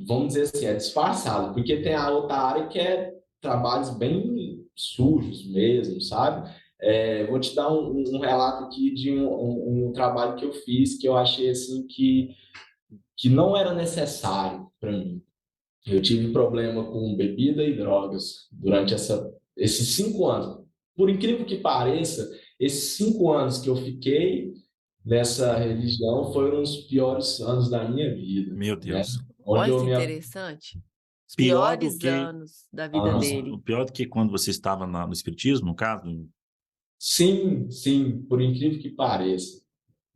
[SPEAKER 3] Vamos dizer assim, é disfarçado, porque tem a outra área que é trabalhos bem sujos mesmo, sabe? Vou te dar um relato aqui de um trabalho que eu fiz que eu achei assim que não era necessário para mim. Eu tive problema com bebida e drogas durante esses 5 anos. Por incrível que pareça, esses 5 anos que eu fiquei nessa religião foram os piores anos da minha vida,
[SPEAKER 1] meu
[SPEAKER 3] né?
[SPEAKER 1] Deus.
[SPEAKER 3] Onde
[SPEAKER 2] Olha
[SPEAKER 3] eu
[SPEAKER 2] que
[SPEAKER 3] me...
[SPEAKER 2] interessante. Os
[SPEAKER 1] Pior do
[SPEAKER 2] piores
[SPEAKER 1] que
[SPEAKER 2] anos da vida
[SPEAKER 3] Ah,
[SPEAKER 2] dele.
[SPEAKER 1] pior do que quando você estava no espiritismo, no caso?
[SPEAKER 3] sim, sim, por incrível que pareça,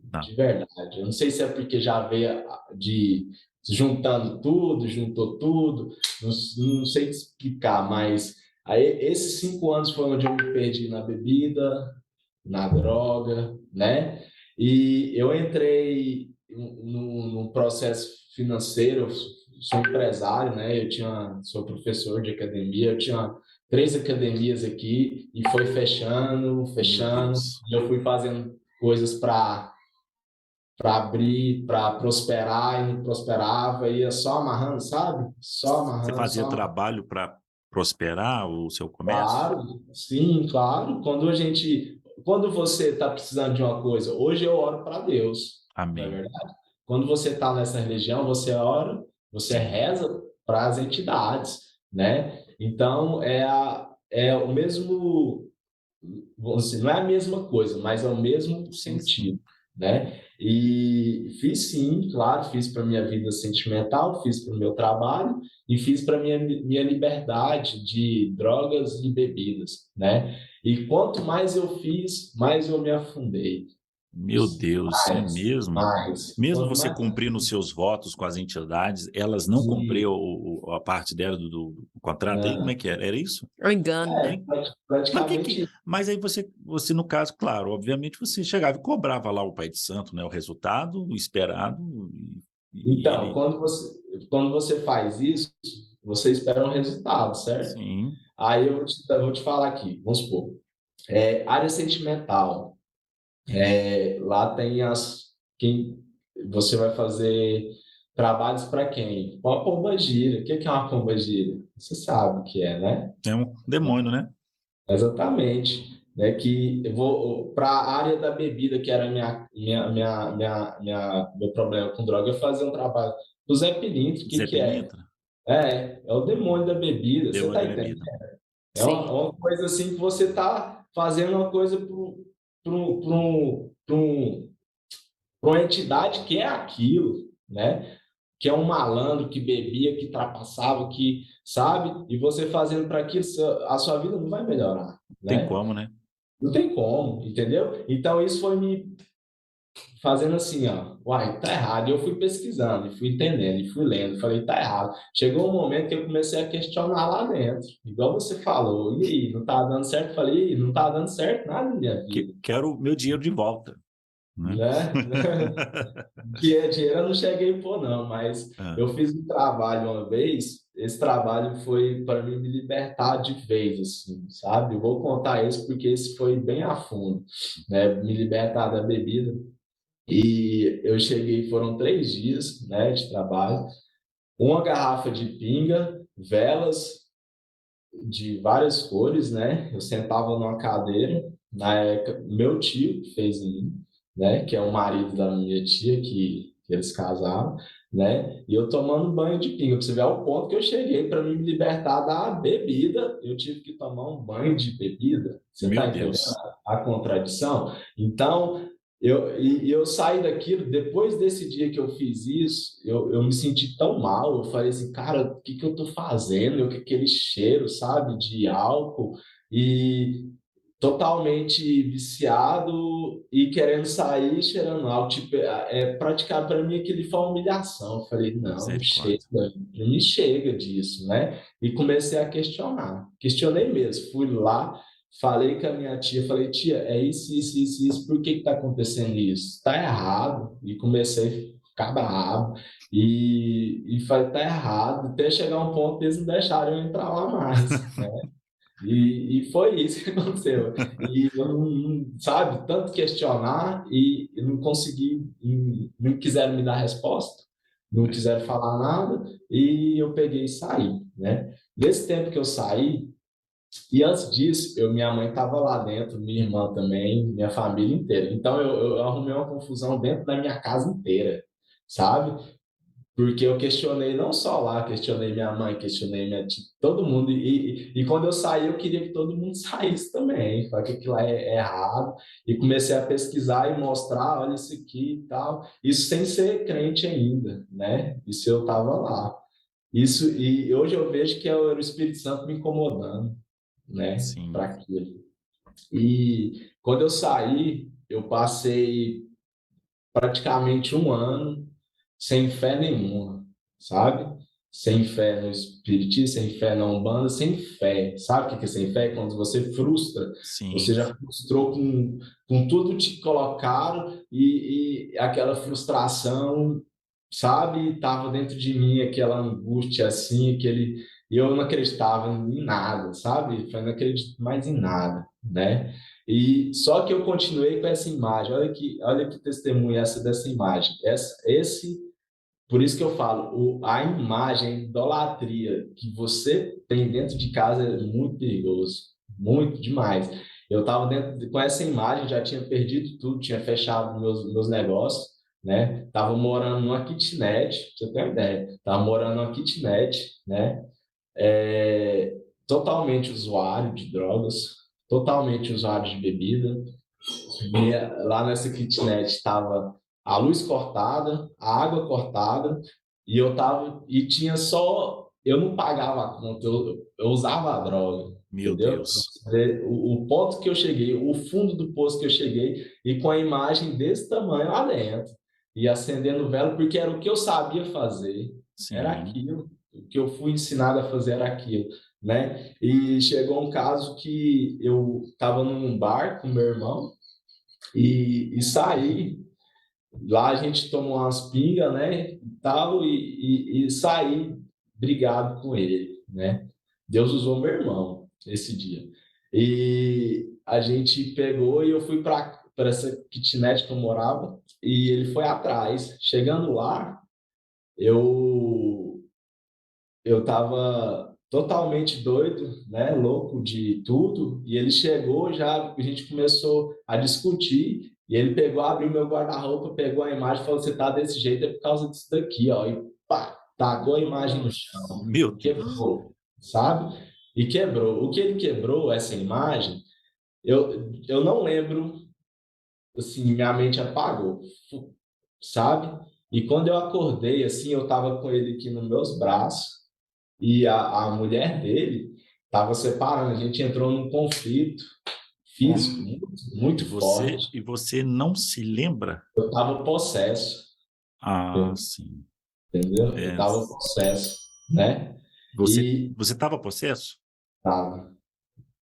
[SPEAKER 1] Tá.
[SPEAKER 3] de verdade. Eu não sei se é porque já veio de juntando tudo, juntou tudo, não sei te explicar, mas aí, esses 5 anos foi onde eu me perdi na bebida, na droga, né? E eu entrei num processo financeiro, eu sou empresário, né? Sou professor de academia, eu tinha 3 academias aqui e foi fechando,
[SPEAKER 1] Meu
[SPEAKER 3] fechando,
[SPEAKER 1] Deus.
[SPEAKER 3] e eu fui fazendo coisas para abrir, para prosperar e não prosperava, ia só amarrando, sabe? Só
[SPEAKER 1] Você
[SPEAKER 3] amarrando,
[SPEAKER 1] fazia
[SPEAKER 3] só amarrando.
[SPEAKER 1] trabalho para prosperar o seu comércio?
[SPEAKER 3] Claro, sim, claro. Quando você está precisando de uma coisa, hoje eu oro para Deus, não é
[SPEAKER 1] Amém.
[SPEAKER 3] verdade? Quando você está nessa religião, você ora, você
[SPEAKER 1] Sim.
[SPEAKER 3] reza para as entidades, né? Então é o mesmo, vamos dizer, não é a mesma coisa, mas é o mesmo
[SPEAKER 1] Sim,
[SPEAKER 3] sentido,
[SPEAKER 1] sim.
[SPEAKER 3] né? E fiz sim, claro, fiz para minha vida sentimental, fiz para o meu trabalho e fiz para minha liberdade de drogas e bebidas, né? E quanto mais eu fiz, mais eu me afundei.
[SPEAKER 1] Meu Deus, é mesmo? Mesmo
[SPEAKER 3] Quanto
[SPEAKER 1] você
[SPEAKER 3] mais
[SPEAKER 1] cumprindo os seus votos com as entidades, elas não cumpriam
[SPEAKER 3] de,
[SPEAKER 1] a parte dela do contrato aí? Como é
[SPEAKER 3] né,
[SPEAKER 1] que era? Era isso?
[SPEAKER 2] Eu engano.
[SPEAKER 1] Hein? Por que que
[SPEAKER 3] praticamente.
[SPEAKER 1] mas aí você no caso, claro, obviamente você chegava e cobrava lá o pai de santo, né, o resultado, o esperado, e
[SPEAKER 3] Então,
[SPEAKER 1] ele
[SPEAKER 3] quando você faz isso, você espera um resultado, certo?
[SPEAKER 1] sim,
[SPEAKER 3] Aí vou te falar aqui, vamos supor, área sentimental. Lá tem quem você vai fazer trabalhos para quem? Uma pombagira. O que é uma pombagira? Você sabe o que é, né?
[SPEAKER 1] é um demônio, né?
[SPEAKER 3] Exatamente. Né? Que eu vou para a área da bebida, que era meu problema com droga, eu fazia um trabalho do Zé Pilintra. O que
[SPEAKER 1] Zé
[SPEAKER 3] que é?
[SPEAKER 1] Pilintra,
[SPEAKER 3] É o demônio da bebida. Você
[SPEAKER 1] demônio
[SPEAKER 3] está
[SPEAKER 1] da
[SPEAKER 3] entendendo?
[SPEAKER 1] bebida.
[SPEAKER 3] É
[SPEAKER 2] Sim,
[SPEAKER 3] uma coisa assim que você está fazendo uma coisa para uma entidade que é aquilo, né? Que é um malandro que bebia, que trapassava, que sabe, e você fazendo para aquilo, a sua vida não vai melhorar,
[SPEAKER 1] Tem
[SPEAKER 3] né?
[SPEAKER 1] como, né?
[SPEAKER 3] Não tem como, entendeu? Então isso foi me fazendo assim, ó, uai, tá errado. E eu fui pesquisando, e fui entendendo, e fui lendo, falei, tá errado. Chegou um momento que eu comecei a questionar lá dentro, igual você falou, e aí, não tá dando certo? Falei, e aí, não tá dando certo nada na minha vida,
[SPEAKER 1] Quero o meu dinheiro de volta, né?
[SPEAKER 3] né? Que é dinheiro, eu não cheguei a pôr, não, mas
[SPEAKER 1] Hã,
[SPEAKER 3] eu fiz um trabalho uma vez, esse trabalho foi para mim me libertar de vez, assim, sabe? Eu vou contar esse porque esse foi bem a fundo, né? Me libertar da bebida. E eu cheguei, foram 3 dias, né, de trabalho, uma garrafa de pinga, velas de várias cores, né? Eu sentava numa cadeira, na época, meu tio que fez em mim, né? Que é o marido da minha tia, que eles casaram, né? E eu tomando banho de pinga. Pra você ver ao ponto que eu cheguei para me libertar da bebida, eu tive que tomar um banho de bebida. Você
[SPEAKER 1] meu
[SPEAKER 3] está entendendo
[SPEAKER 1] Deus,
[SPEAKER 3] a contradição? Então, eu saí daquilo, depois desse dia que eu fiz isso, eu me senti tão mal, eu falei assim, cara, o que que eu tô fazendo? Eu, que aquele cheiro, sabe, de álcool, e totalmente viciado e querendo sair cheirando álcool. Tipo, praticar para mim aquele foi uma humilhação. Eu falei, não, chega,
[SPEAKER 1] misericórdia.
[SPEAKER 3] me chega disso, né? E comecei a questionar. Questionei mesmo, fui lá, falei com a minha tia, falei, tia, é isso, isso, isso, isso, por que está acontecendo isso? Está errado. E comecei a ficar bravo. E falei, tá errado, até chegar um ponto que eles não deixaram eu entrar lá mais, né? E foi isso que aconteceu. E eu sabe, tanto questionar e eu não consegui, não quiseram me dar resposta, não
[SPEAKER 1] É,
[SPEAKER 3] quiseram falar nada, e eu peguei e saí, né? Nesse tempo que eu saí, e antes disso, minha mãe estava lá dentro, minha irmã também, minha família inteira. Então eu arrumei uma confusão dentro da minha casa inteira, sabe? Porque eu questionei não só lá, questionei minha mãe, questionei minha tia, todo mundo. E quando eu saí, eu queria que todo mundo saísse também. Falei que aquilo lá é errado. E comecei a pesquisar e mostrar, olha isso aqui e tal. Isso sem ser crente ainda, né? Isso eu estava lá. Isso, e hoje eu vejo que era o Espírito Santo me incomodando, né? Para
[SPEAKER 1] sim,
[SPEAKER 3] aquilo. E quando eu saí, eu passei praticamente um ano sem fé nenhuma, sabe? Sem fé no espiritismo, sem fé na Umbanda, sem fé. Sabe o que é sem fé? Quando você frustra, você
[SPEAKER 1] sim,
[SPEAKER 3] já frustrou com tudo que te colocaram e aquela frustração, sabe? Estava dentro de mim aquela angústia assim, e eu não acreditava em nada, sabe? Eu não acredito mais em nada, né? E só que eu continuei com essa imagem. Olha que testemunha essa dessa imagem. Por isso que eu falo, a imagem, a idolatria que você tem dentro de casa é muito perigoso, muito demais. Eu estava dentro com essa imagem, já tinha perdido tudo, tinha fechado meus negócios, né? Tava morando numa kitnet, pra você ter uma ideia. Tava morando numa kitnet, né? Totalmente usuário de drogas, totalmente usuário de bebida. Lá nessa kitnet estava a luz cortada, a água cortada, e eu tinha só, eu não pagava a conta, eu usava a droga,
[SPEAKER 1] Meu
[SPEAKER 3] entendeu?
[SPEAKER 1] Deus.
[SPEAKER 3] O ponto que eu cheguei, o fundo do poço que eu cheguei, e com a imagem desse tamanho lá dentro, e acendendo vela, porque era o que eu sabia fazer, era
[SPEAKER 1] Sim.
[SPEAKER 3] aquilo, o que eu fui ensinado a fazer era aquilo, né? E chegou um caso que eu estava num bar com meu irmão, e saí, lá a gente tomou umas pingas, né, e tal, e saí brigado com ele, né? Deus usou meu irmão esse dia. E a gente pegou e eu fui para essa kitnet que eu morava e ele foi atrás. Chegando lá, eu eu estava totalmente doido, né, louco de tudo, e ele chegou, já a gente começou a discutir, e ele pegou, abriu meu guarda-roupa, pegou a imagem e falou: você tá desse jeito é por causa disso daqui, ó, e pá, tacou a imagem no chão,
[SPEAKER 1] Meu Deus.
[SPEAKER 3] quebrou, sabe? E quebrou. O que ele quebrou, essa imagem, eu não lembro, assim, minha mente apagou, sabe? E quando eu acordei, assim, eu tava com ele aqui nos meus braços, e a mulher dele estava separando. A gente entrou num conflito físico muito,
[SPEAKER 1] E
[SPEAKER 3] muito
[SPEAKER 1] você,
[SPEAKER 3] forte.
[SPEAKER 1] e você não se lembra?
[SPEAKER 3] Eu estava possesso,
[SPEAKER 1] Ah, sim.
[SPEAKER 3] entendeu? Eu
[SPEAKER 1] É,
[SPEAKER 3] estava possesso, né?
[SPEAKER 1] você
[SPEAKER 3] E
[SPEAKER 1] você estava possesso?
[SPEAKER 3] tava,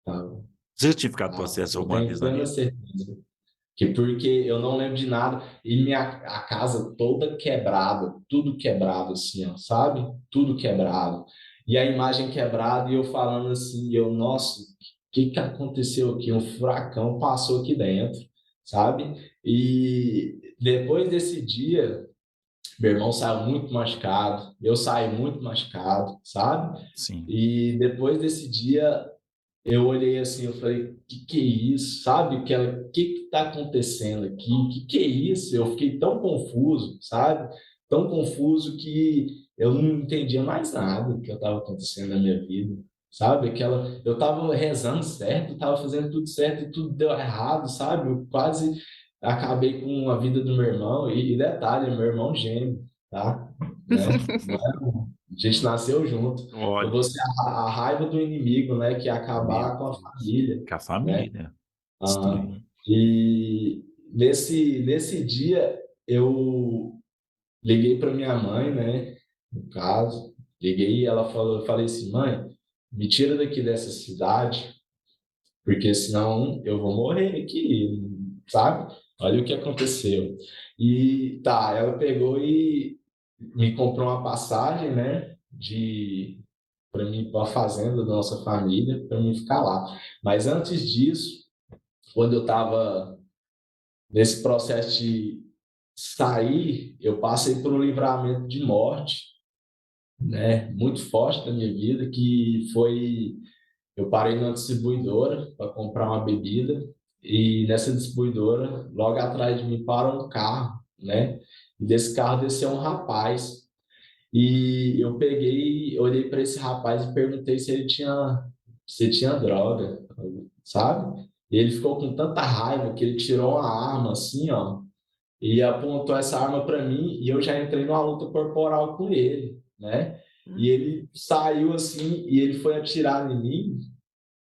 [SPEAKER 3] tava,
[SPEAKER 1] Você já tinha ficado
[SPEAKER 3] tava.
[SPEAKER 1] possesso
[SPEAKER 3] Eu
[SPEAKER 1] alguma
[SPEAKER 3] tenho
[SPEAKER 1] vez na
[SPEAKER 3] plena
[SPEAKER 1] vida?
[SPEAKER 3] certeza. Que porque eu não lembro de nada. E a casa toda quebrada, tudo quebrado assim, ó, sabe? Tudo quebrado. E a imagem quebrada e eu falando assim, nossa, o que aconteceu aqui? Um furacão passou aqui dentro, sabe? E depois desse dia, meu irmão saiu muito machucado, eu saí muito machucado, sabe?
[SPEAKER 1] Sim.
[SPEAKER 3] E depois desse dia, eu olhei assim, eu falei, que é isso? Sabe? Que tá acontecendo aqui? Que é isso? Eu fiquei tão confuso, sabe? Tão confuso que eu não entendia mais nada do que estava acontecendo na minha vida, sabe? Eu estava rezando certo, estava fazendo tudo certo e tudo deu errado, sabe? Eu quase acabei com a vida do meu irmão e detalhe, meu irmão gêmeo, tá? Né? A gente nasceu junto. Eu
[SPEAKER 1] Olha,
[SPEAKER 3] vou ser a raiva do inimigo, né? Que é
[SPEAKER 1] meu
[SPEAKER 3] acabar com a
[SPEAKER 1] Deus.
[SPEAKER 3] família,
[SPEAKER 1] Com a
[SPEAKER 3] né?
[SPEAKER 1] família.
[SPEAKER 3] Aham.
[SPEAKER 1] Estranho.
[SPEAKER 3] E nesse dia eu liguei para minha mãe, né? No caso, liguei e ela falou, eu falei assim, mãe, me tira daqui dessa cidade, porque senão eu vou morrer aqui, sabe? Olha o que aconteceu. E tá, ela pegou e me comprou uma passagem, né? De para mim para a fazenda da nossa família, para mim ficar lá. Mas antes disso, quando eu estava nesse processo de sair, eu passei por um livramento de morte, né, muito forte da minha vida, que foi eu parei numa distribuidora para comprar uma bebida e nessa distribuidora, logo atrás de mim, para um carro, né? E desse carro desceu um rapaz. E eu peguei, olhei para esse rapaz e perguntei se tinha droga, sabe? E ele ficou com tanta raiva que ele tirou uma arma assim, ó, e apontou essa arma para mim e eu já entrei numa luta corporal com ele, né? E ele saiu assim e ele foi atirar em mim,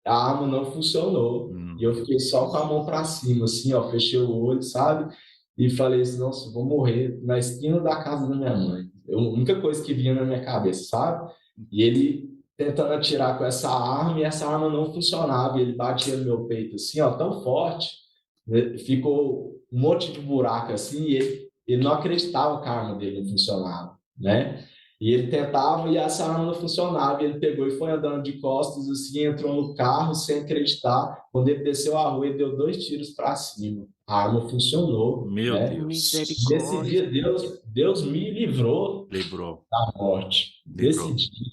[SPEAKER 3] a arma não funcionou. E eu fiquei só com a mão para cima, assim, ó, fechei o olho, sabe? E falei assim, nossa, vou morrer na esquina da casa da minha mãe. A única coisa que vinha na minha cabeça, sabe? E ele tentando atirar com essa arma e essa arma não funcionava. E ele batia no meu peito assim, ó, tão forte, né? Ficou um monte de buraco assim, e ele não acreditava que a arma dele não funcionava, né? E ele tentava e essa arma não funcionava. E ele pegou e foi andando de costas, assim, entrou no carro sem acreditar. Quando ele desceu a rua, ele deu 2 tiros para cima. A arma funcionou,
[SPEAKER 1] Meu
[SPEAKER 3] né?
[SPEAKER 1] Deus.
[SPEAKER 3] E nesse dia,
[SPEAKER 2] Misericórdia.
[SPEAKER 3] Deus me livrou
[SPEAKER 1] Livrou.
[SPEAKER 3] da morte. Nesse
[SPEAKER 1] Livrou.
[SPEAKER 3] dia,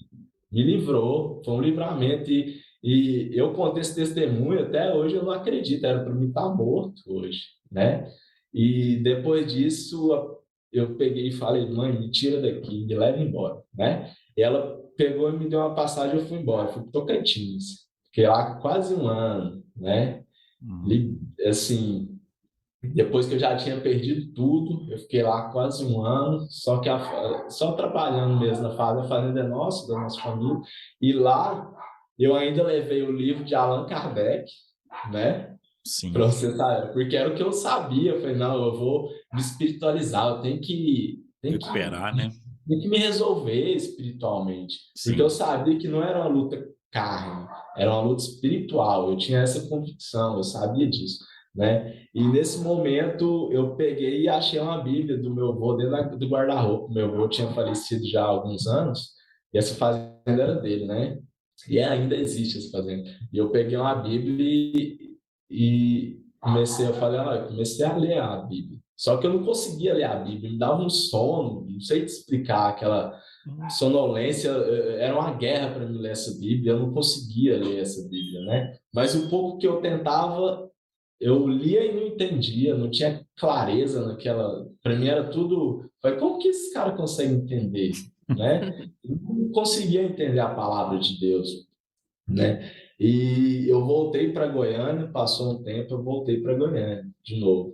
[SPEAKER 3] me livrou. Foi um livramento. E eu contei esse testemunho, até hoje eu não acredito. Era para mim estar morto hoje, né? E depois disso, eu peguei e falei, mãe, me tira daqui, me leva embora, né? E ela pegou e me deu uma passagem, eu fui embora, fui para Tocantins. Fiquei lá quase um ano, né? Assim, depois que eu já tinha perdido tudo, eu fiquei lá quase um ano, só que só trabalhando mesmo na fazenda é nossa, da nossa família. E lá eu ainda levei o livro de Allan Kardec, né?
[SPEAKER 1] Sim.
[SPEAKER 3] Para você saber, porque era o que eu sabia. Eu falei, não, eu vou me espiritualizar, eu
[SPEAKER 1] Recuperar, né?
[SPEAKER 3] tenho que me resolver espiritualmente. Porque
[SPEAKER 1] Sim.
[SPEAKER 3] eu sabia que não era uma luta carne, era uma luta espiritual. Eu tinha essa convicção, eu sabia disso, né? E nesse momento eu peguei e achei uma Bíblia do meu avô dentro do guarda-roupa. Meu avô tinha falecido já há alguns anos, e essa fazenda era dele, né? E ainda existe essa fazenda. E eu peguei uma Bíblia e comecei a ler a Bíblia. Só que eu não conseguia ler a Bíblia, me dava um sono, não sei te explicar, aquela sonolência, era uma guerra para mim ler essa Bíblia, eu não conseguia ler essa Bíblia, né? Mas o pouco que eu tentava, eu lia e não entendia, não tinha clareza naquela. Para mim era tudo. Falei, como que esse cara consegue entender, né? Eu não conseguia entender a palavra de Deus, né? E eu voltei para Goiânia, passou um tempo, eu voltei para Goiânia de novo.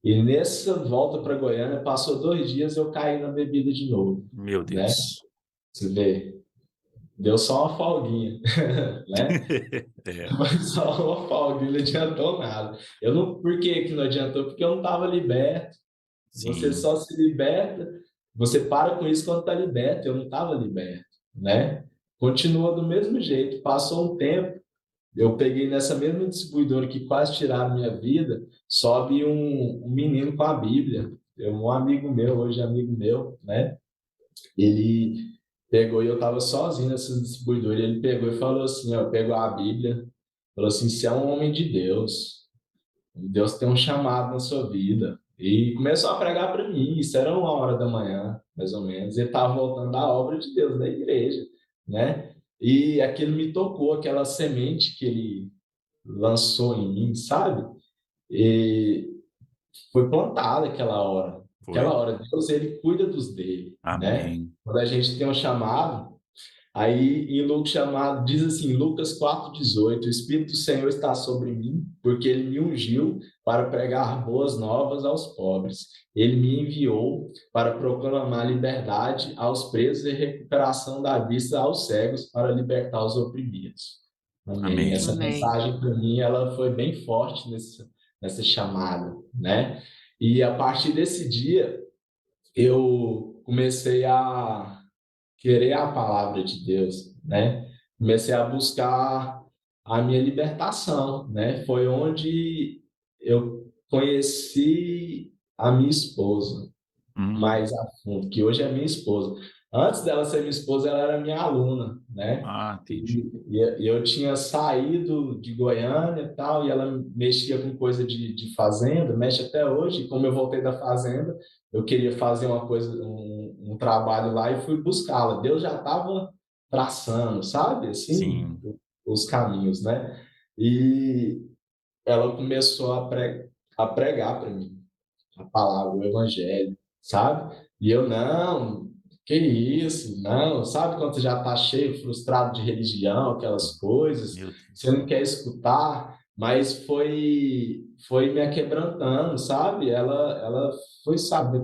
[SPEAKER 3] E nessa volta para Goiânia, passou 2 dias, eu caí na bebida de novo,
[SPEAKER 1] Meu
[SPEAKER 3] né?
[SPEAKER 1] Deus.
[SPEAKER 3] Você vê, deu só uma folguinha, né?
[SPEAKER 1] É,
[SPEAKER 3] Mas só uma folguinha, não adiantou nada. Eu não, por que que não adiantou? Porque eu não estava liberto. Você
[SPEAKER 1] sim.
[SPEAKER 3] só se liberta, você para com isso quando está liberto. Eu não estava liberto, né? Continua do mesmo jeito. Passou um tempo, eu peguei nessa mesma distribuidora que quase tiraram minha vida, sobe um menino com a Bíblia. Um amigo meu, hoje é amigo meu, né? Ele pegou e eu estava sozinho nessa distribuidora. Ele pegou e falou assim, ó, pegou a Bíblia, falou assim, você é um homem de Deus. Deus tem um chamado na sua vida. E começou a pregar para mim. Isso era 1 hora da manhã, mais ou menos. Ele estava voltando da obra de Deus, da igreja, né? E aquilo me tocou, aquela semente que ele lançou em mim, sabe? E foi plantada aquela hora.
[SPEAKER 1] Foi.
[SPEAKER 3] Aquela hora, Deus, ele cuida dos dele, né?
[SPEAKER 1] Amém.
[SPEAKER 3] Quando a gente tem um chamado, aí em Lucas chamado, diz assim, Lucas 4,18, o Espírito do Senhor está sobre mim, porque ele me ungiu para pregar boas novas aos pobres. Ele me enviou para proclamar liberdade aos presos e recuperação da vista aos cegos, para libertar os oprimidos. Amém.
[SPEAKER 1] Amém.
[SPEAKER 3] Essa
[SPEAKER 2] Amém.
[SPEAKER 3] mensagem, para mim, ela foi bem forte nessa chamada, né? E a partir desse dia, eu comecei a querer a palavra de Deus, né? Comecei a buscar a minha libertação, né? Foi onde eu conheci a minha esposa
[SPEAKER 1] Hum.
[SPEAKER 3] mais a fundo, que hoje é minha esposa. Antes dela ser minha esposa, ela era minha aluna, né?
[SPEAKER 1] Ah, entendi.
[SPEAKER 3] E eu tinha saído de Goiânia e tal, e ela mexia com coisa de fazenda, mexe até hoje. Como eu voltei da fazenda, eu queria fazer uma coisa, um trabalho lá e fui buscá-la. Deus já estava traçando, sabe? Assim,
[SPEAKER 1] Sim.
[SPEAKER 3] os caminhos, né? E ela começou a pregar para mim a palavra, o evangelho, sabe? E eu, não, que isso, não, sabe quando você já está cheio, frustrado de religião, aquelas coisas,
[SPEAKER 1] Meu
[SPEAKER 3] você
[SPEAKER 1] Deus.
[SPEAKER 3] não quer escutar, mas foi me quebrantando, sabe? Ela foi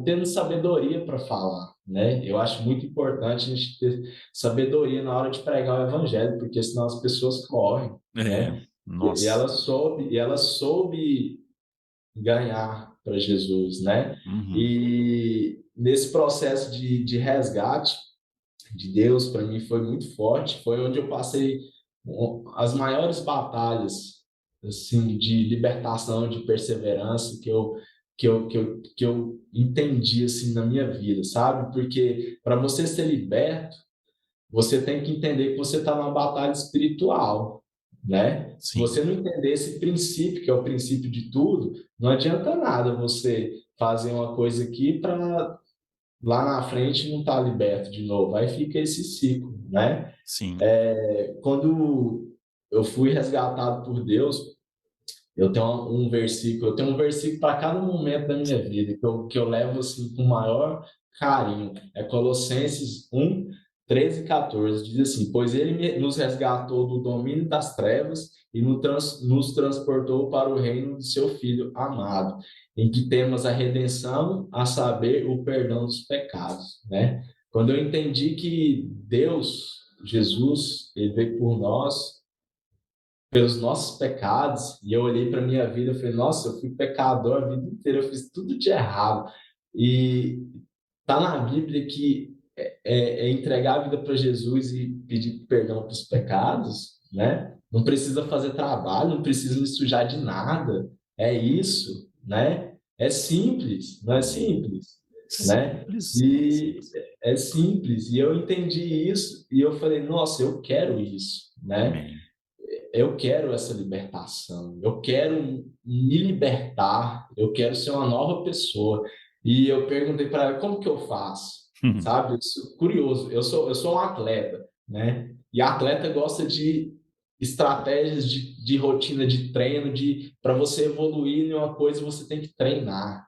[SPEAKER 3] tendo sabedoria para falar, né? Eu acho muito importante a gente ter sabedoria na hora de pregar o evangelho, porque senão as pessoas correm,
[SPEAKER 1] É,
[SPEAKER 3] né? E
[SPEAKER 1] nossa.
[SPEAKER 3] ela soube ganhar para Jesus, né?
[SPEAKER 1] Uhum.
[SPEAKER 3] E nesse processo de resgate de Deus, para mim foi muito forte, foi onde eu passei as maiores batalhas assim de libertação, de perseverança que eu entendi assim na minha vida, sabe? Porque para você ser liberto, você tem que entender que você está numa batalha espiritual, né? Se
[SPEAKER 1] Sim.
[SPEAKER 3] você não entender esse princípio, que é o princípio de tudo, não adianta nada você fazer uma coisa aqui para lá na frente não estar liberto de novo. Aí fica esse ciclo, né?
[SPEAKER 1] Sim.
[SPEAKER 3] Quando eu fui resgatado por Deus, eu tenho um versículo para cada momento da minha vida que eu levo assim com o maior carinho. É Colossenses 1, 13 e 14. Diz assim: Pois ele nos resgatou do domínio das trevas e nos transportou para o reino de seu Filho amado, em que temos a redenção, a saber, o perdão dos pecados, né? Quando eu entendi que Deus Jesus, ele veio por nós, pelos nossos pecados, e eu olhei para minha vida e falei, nossa, eu fui pecador a vida inteira, eu fiz tudo de errado. E tá na Bíblia que é entregar a vida para Jesus e pedir perdão para os pecados, né? Não precisa fazer trabalho, não precisa me sujar de nada. É isso, né? É simples, não é simples, né?
[SPEAKER 1] Simples.
[SPEAKER 3] E é simples. E eu entendi isso e eu falei, nossa, eu quero isso, né?
[SPEAKER 1] Amém.
[SPEAKER 3] Eu quero essa libertação, eu quero me libertar, eu quero ser uma nova pessoa. E eu perguntei para ela, como que eu faço? Sabe? Isso, curioso, eu sou um atleta, né? E atleta gosta de estratégias de rotina de treino, para você evoluir em uma coisa, você tem que treinar,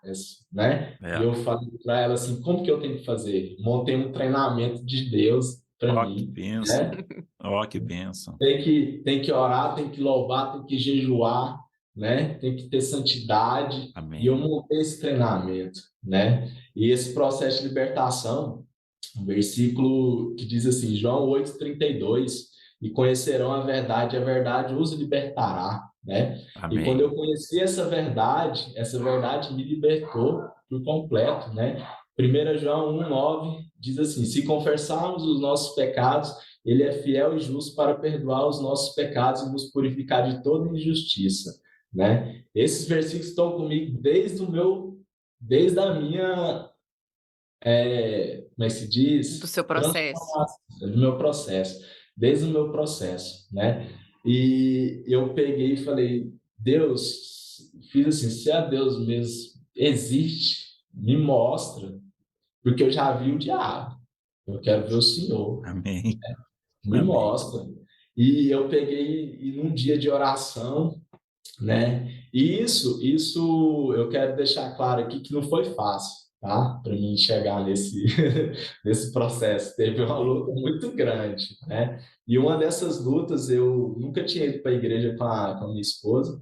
[SPEAKER 3] né? E eu falei para ela assim, como que eu tenho que fazer? Montei um treinamento de Deus para
[SPEAKER 1] Ó, que
[SPEAKER 3] mim,
[SPEAKER 1] bênção.
[SPEAKER 3] né?
[SPEAKER 1] Ó, que bênção.
[SPEAKER 3] Tem que orar, tem que louvar, tem que jejuar, né? Tem que ter santidade. E eu
[SPEAKER 1] Amém.
[SPEAKER 3] montei esse treinamento, né? E esse processo de libertação, um versículo que diz assim, João 8:32, e conhecerão a verdade os libertará, né? E quando
[SPEAKER 1] Amém.
[SPEAKER 3] eu conheci essa verdade me libertou por completo, né? 1 João 1:9 diz assim, se confessarmos os nossos pecados, ele é fiel e justo para perdoar os nossos pecados e nos purificar de toda injustiça, né? Esses versículos estão comigo desde a minha, como é que se diz?
[SPEAKER 2] Do seu processo.
[SPEAKER 3] Transformação, do meu processo, desde o meu processo, né? E eu peguei e falei, Deus, fiz assim, se a Deus mesmo existe, me mostra, porque eu já vi o diabo, eu quero ver o Senhor.
[SPEAKER 1] Amém.
[SPEAKER 3] Me
[SPEAKER 1] Amém.
[SPEAKER 3] mostra. E eu peguei e num dia de oração, né? E isso eu quero deixar claro aqui que não foi fácil, tá? Para mim chegar nesse processo. Teve uma luta muito grande, né? E uma dessas lutas, eu nunca tinha ido para a igreja com a minha esposa,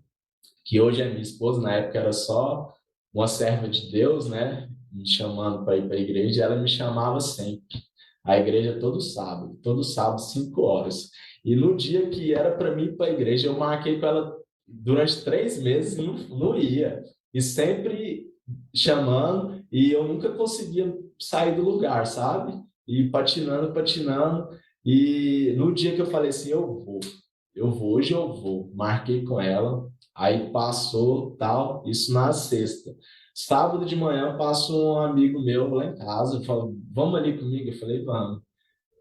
[SPEAKER 3] que hoje é minha esposa, na época era só uma serva de Deus, né? Me chamando para ir para a igreja, ela me chamava sempre. A igreja todo sábado, 5 horas. E no dia que era para mim ir para a igreja, eu marquei com ela durante 3 meses e não ia. E sempre chamando, e eu nunca conseguia sair do lugar, sabe? E patinando, patinando. E no dia que eu falei assim, hoje eu vou. Marquei com ela, aí passou tal, isso na sexta. Sábado de manhã passa um amigo meu lá em casa, falou, vamos ali comigo? Eu falei, vamos.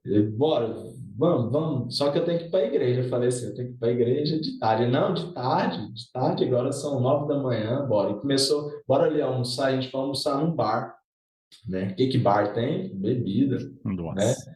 [SPEAKER 3] Ele, bora, vamos. Só que eu tenho que ir para a igreja. Eu falei assim, eu tenho que ir para a igreja de tarde. Ele, não, de tarde, agora são 9 da manhã, bora. E começou, bora ali almoçar, a gente foi almoçar num bar, né? O que bar tem? Bebida, né?
[SPEAKER 1] Nossa.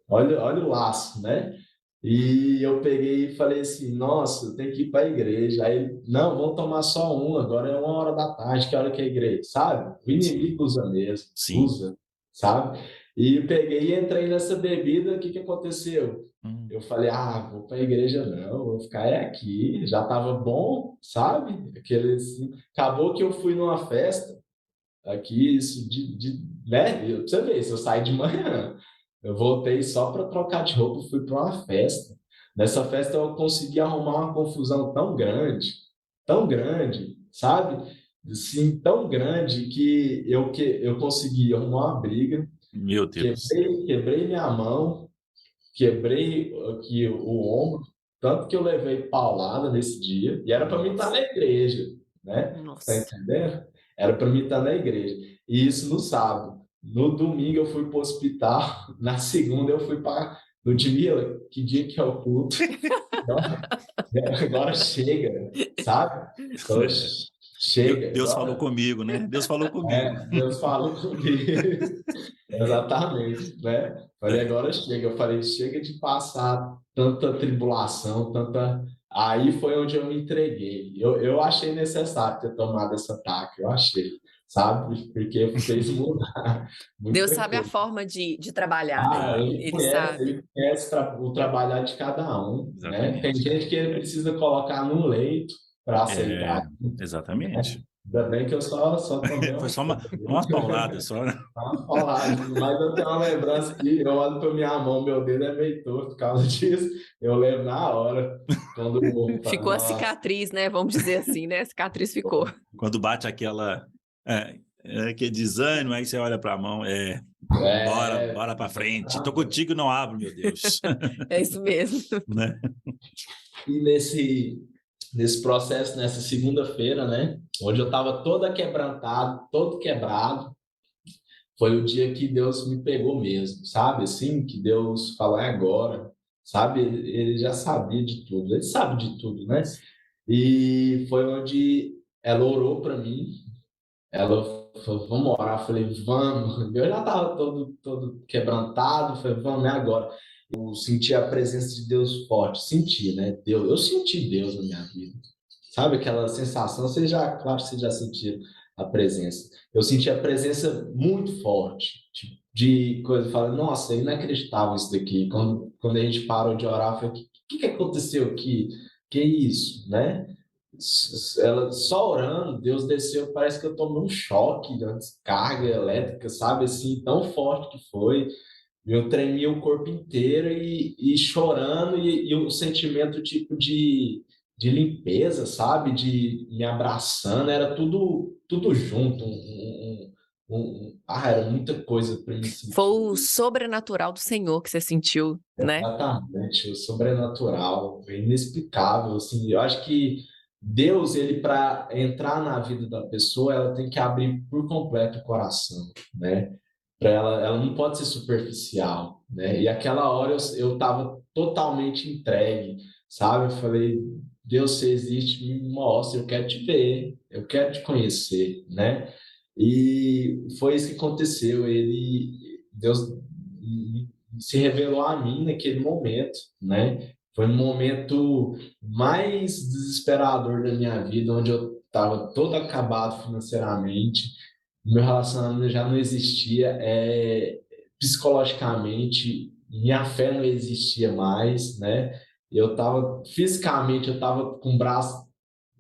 [SPEAKER 3] Olha o laço, né? E eu peguei e falei assim, nossa, eu tenho que ir para a igreja. Aí ele, não, vamos tomar só um, agora é 1 hora da tarde, que hora que é a igreja? Sabe? O
[SPEAKER 1] Sim.
[SPEAKER 3] inimigo usa mesmo,
[SPEAKER 1] Sim.
[SPEAKER 3] usa, sabe? E eu peguei e entrei nessa bebida, o que aconteceu? Eu falei, vou para a igreja não, vou ficar aqui, já estava bom, sabe? Acabou que eu fui numa festa, aqui, isso né? Pra você ver, se eu saí de manhã, eu voltei só para trocar de roupa, fui para uma festa. Nessa festa eu consegui arrumar uma confusão tão grande, sabe? Assim, tão grande que eu consegui arrumar uma briga,
[SPEAKER 1] Meu Deus.
[SPEAKER 3] quebrei minha mão, quebrei aqui o ombro, tanto que eu levei paulada nesse dia, e era para mim estar na igreja, né? Tá
[SPEAKER 2] Nossa.
[SPEAKER 3] entendendo? Era para mim estar na igreja. E isso no sábado. No domingo eu fui para o hospital, na segunda eu fui para. Ludmila, que dia que é o culto? Agora chega, sabe? Então, chega.
[SPEAKER 1] Deus falou comigo, né? Deus falou comigo.
[SPEAKER 3] Deus falou comigo. Exatamente, né? Falei, agora chega. Eu falei, chega de passar tanta tribulação, tanta. Aí foi onde eu me entreguei. Eu achei necessário ter tomado esse ataque, eu achei, sabe? Porque fez mudar
[SPEAKER 2] Deus
[SPEAKER 3] muita
[SPEAKER 2] sabe a
[SPEAKER 3] coisa.
[SPEAKER 2] forma de trabalhar, né? Ele sabe.
[SPEAKER 3] Ele conhece o trabalhar de cada um, né? Tem
[SPEAKER 1] Exatamente.
[SPEAKER 3] gente que ele precisa colocar num leito para aceitar,
[SPEAKER 1] É, exatamente.
[SPEAKER 3] Ainda bem que eu só tomei
[SPEAKER 1] Foi só
[SPEAKER 3] uma
[SPEAKER 1] umas pauladas, só, né?
[SPEAKER 3] mas eu tenho uma lembrança que eu olho para minha mão, meu dedo é meio torto por causa disso. Eu lembro na hora, quando eu falo,
[SPEAKER 2] Ficou a
[SPEAKER 3] nossa,
[SPEAKER 2] cicatriz, né? Vamos dizer assim, né? A cicatriz ficou.
[SPEAKER 1] Quando bate aquele desânimo, aí você olha para a mão,
[SPEAKER 3] é,
[SPEAKER 1] bora para frente. Tô contigo, não abro, meu Deus.
[SPEAKER 2] É isso mesmo.
[SPEAKER 1] Né?
[SPEAKER 3] e nesse processo, nessa segunda-feira, né, onde eu estava todo quebrantado, todo quebrado, foi o dia que Deus me pegou mesmo, sabe? Assim, que Deus falou, é agora, sabe? Ele já sabia de tudo, ele sabe de tudo, né? E foi onde ela orou para mim, ela falou, vamos orar. Eu falei, vamos. Eu já estava todo quebrantado, falei, vamos, é agora. Eu senti a presença de Deus forte, senti, né? Deus, eu senti Deus na minha vida. Sabe aquela sensação? Claro que vocês já sentiram a presença. Eu senti a presença muito forte, tipo, de coisa, falei, nossa, é inacreditável isso daqui. Quando a gente parou de orar, eu falei, o que aconteceu aqui? Que isso, né? Ela só orando, Deus desceu, parece que eu tomei um choque de uma descarga elétrica, sabe, assim, tão forte que foi. Eu tremia o corpo inteiro e chorando, e um sentimento tipo de limpeza, sabe, de me abraçando, era tudo junto, era muita coisa para me
[SPEAKER 2] Foi
[SPEAKER 3] sentir.
[SPEAKER 2] o sobrenatural do Senhor que você sentiu, né?
[SPEAKER 3] Exatamente, o sobrenatural, é inexplicável, assim, eu acho que Deus, ele para entrar na vida da pessoa, ela tem que abrir por completo o coração, né? Para ela não pode ser superficial, né? E aquela hora eu estava totalmente entregue, sabe? Eu falei, Deus, se existe, me mostra, eu quero te ver, eu quero te conhecer, né? E foi isso que aconteceu. Deus se revelou a mim naquele momento, né? Foi um momento mais desesperador da minha vida, onde eu estava todo acabado financeiramente, meu relacionamento já não existia, psicologicamente, minha fé não existia mais, né? Eu estava, fisicamente, eu estava com o braço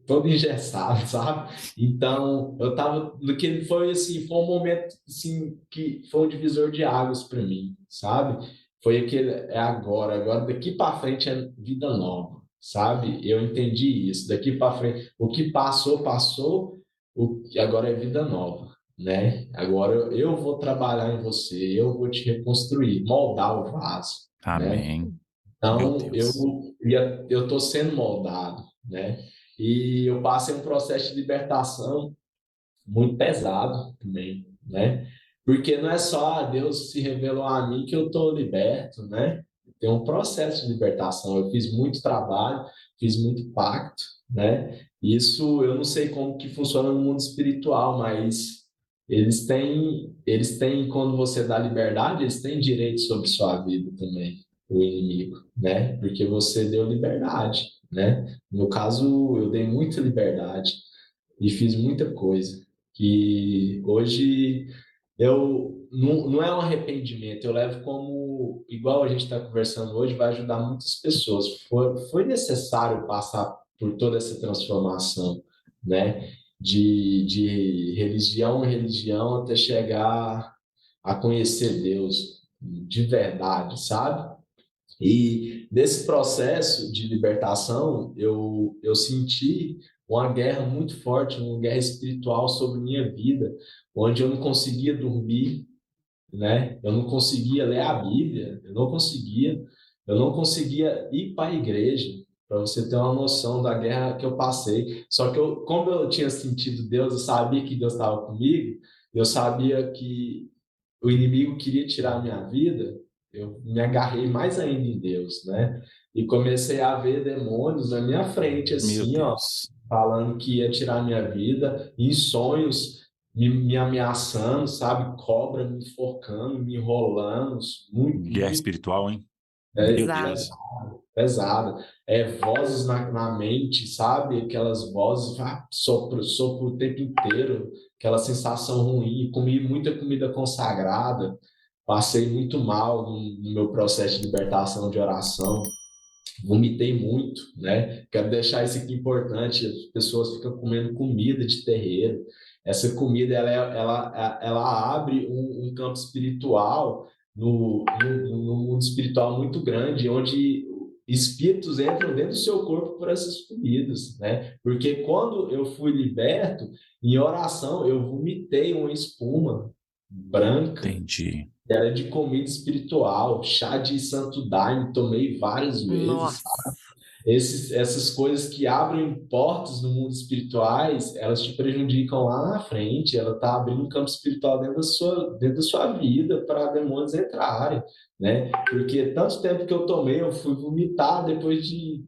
[SPEAKER 3] todo engessado, sabe? Então, eu tava no que foi assim, foi um momento assim que foi um divisor de águas para mim, sabe? Foi aquele agora daqui para frente é vida nova, sabe? Eu entendi isso, daqui para frente, o que passou, agora é vida nova, né? Agora eu vou trabalhar em você, eu vou te reconstruir, moldar o vaso, né?
[SPEAKER 1] Amém. Meu
[SPEAKER 3] Então,
[SPEAKER 1] Deus.
[SPEAKER 3] eu estou sendo moldado, né? E eu passei um processo de libertação muito pesado também, né? Porque não é só Deus se revelou a mim que eu estou liberto, né? Tem um processo de libertação. Eu fiz muito trabalho, fiz muito pacto, né? Isso eu não sei como que funciona no mundo espiritual, mas eles têm quando você dá liberdade, eles têm direito sobre sua vida também, o inimigo, né? Porque você deu liberdade, né? No caso, eu dei muita liberdade e fiz muita coisa que hoje eu não é um arrependimento, eu levo como, igual a gente está conversando hoje, vai ajudar muitas pessoas. Foi necessário passar por toda essa transformação, né? De religião em religião até chegar a conhecer Deus de verdade, sabe? E nesse processo de libertação, eu senti uma guerra muito forte, uma guerra espiritual sobre minha vida, onde eu não conseguia dormir, né? Eu não conseguia ler a Bíblia, eu não conseguia ir para a igreja, para você ter uma noção da guerra que eu passei. Só que como eu tinha sentido Deus, eu sabia que Deus estava comigo, eu sabia que o inimigo queria tirar a minha vida, eu me agarrei mais ainda em Deus, né? E comecei a ver demônios na minha frente,
[SPEAKER 1] Meu
[SPEAKER 3] assim, ó,
[SPEAKER 1] Deus.
[SPEAKER 3] falando que ia tirar a minha vida, em sonhos, me ameaçando, sabe? Cobra me enforcando, me enrolando, muito,
[SPEAKER 1] Guerra
[SPEAKER 3] muito
[SPEAKER 1] espiritual, hein? Meu
[SPEAKER 2] Pesado.
[SPEAKER 1] Deus.
[SPEAKER 3] pesado. Vozes na mente, sabe? Aquelas vozes, sopro o tempo inteiro, aquela sensação ruim. Comi muita comida consagrada, passei muito mal no meu processo de libertação de oração. vomitei muito, né? Quero deixar isso aqui importante, as pessoas ficam comendo comida de terreiro. Essa comida, ela abre um campo espiritual, no mundo espiritual muito grande, onde espíritos entram dentro do seu corpo por essas comidas, né? Porque quando eu fui liberto, em oração, eu vomitei uma espuma branca,
[SPEAKER 1] Entendi.
[SPEAKER 3] era de comida espiritual, chá de santo daime, tomei várias vezes.
[SPEAKER 2] Nossa.
[SPEAKER 3] Essas coisas que abrem portas no mundo espirituais, elas te prejudicam lá na frente, ela está abrindo um campo espiritual dentro da sua vida para demônios entrarem, né? Porque tanto tempo que eu tomei, eu fui vomitar depois de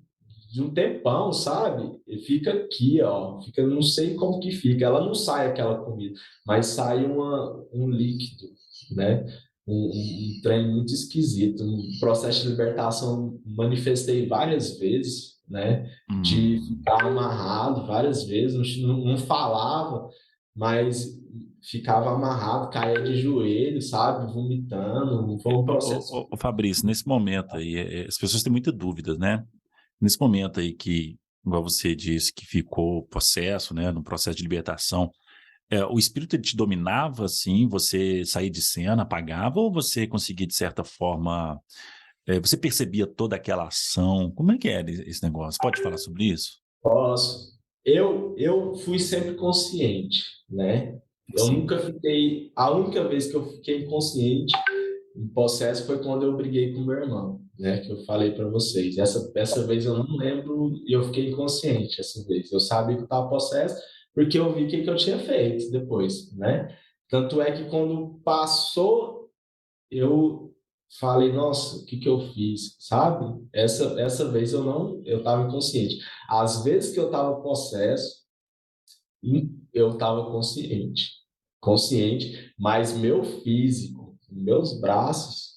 [SPEAKER 3] um tempão, sabe? E fica aqui, ó, fica, não sei como que fica, ela não sai aquela comida, mas sai um líquido, né? Um trem muito esquisito, um processo de libertação manifestei várias vezes, né? De
[SPEAKER 1] Hum.
[SPEAKER 3] ficar amarrado várias vezes, não falava, mas ficava amarrado, caía de joelho, sabe? Vomitando, foi um processo.
[SPEAKER 1] Ô, Fabrício, nesse momento aí, as pessoas têm muita dúvidas, né? Nesse momento aí que, igual você disse, que ficou possesso, né, no processo de libertação, o espírito ele te dominava, assim, você saía de cena, apagava, ou você conseguia, de certa forma, você percebia toda aquela ação? Como é que era esse negócio? Pode falar sobre isso?
[SPEAKER 3] Posso. Eu fui sempre consciente, né? Eu
[SPEAKER 1] Sim.
[SPEAKER 3] nunca fiquei. A única vez que eu fiquei inconsciente em possesso foi quando eu briguei com meu irmão, né? Que eu falei para vocês. Essa vez eu não lembro e eu fiquei inconsciente essa vez. Eu sabia que eu estava possesso porque eu vi o que eu tinha feito depois, né? Tanto é que quando passou, eu falei, nossa, o que eu fiz, sabe? Essa vez eu estava inconsciente. Às vezes que eu estava possesso, eu estava consciente, mas meu físico, meus braços,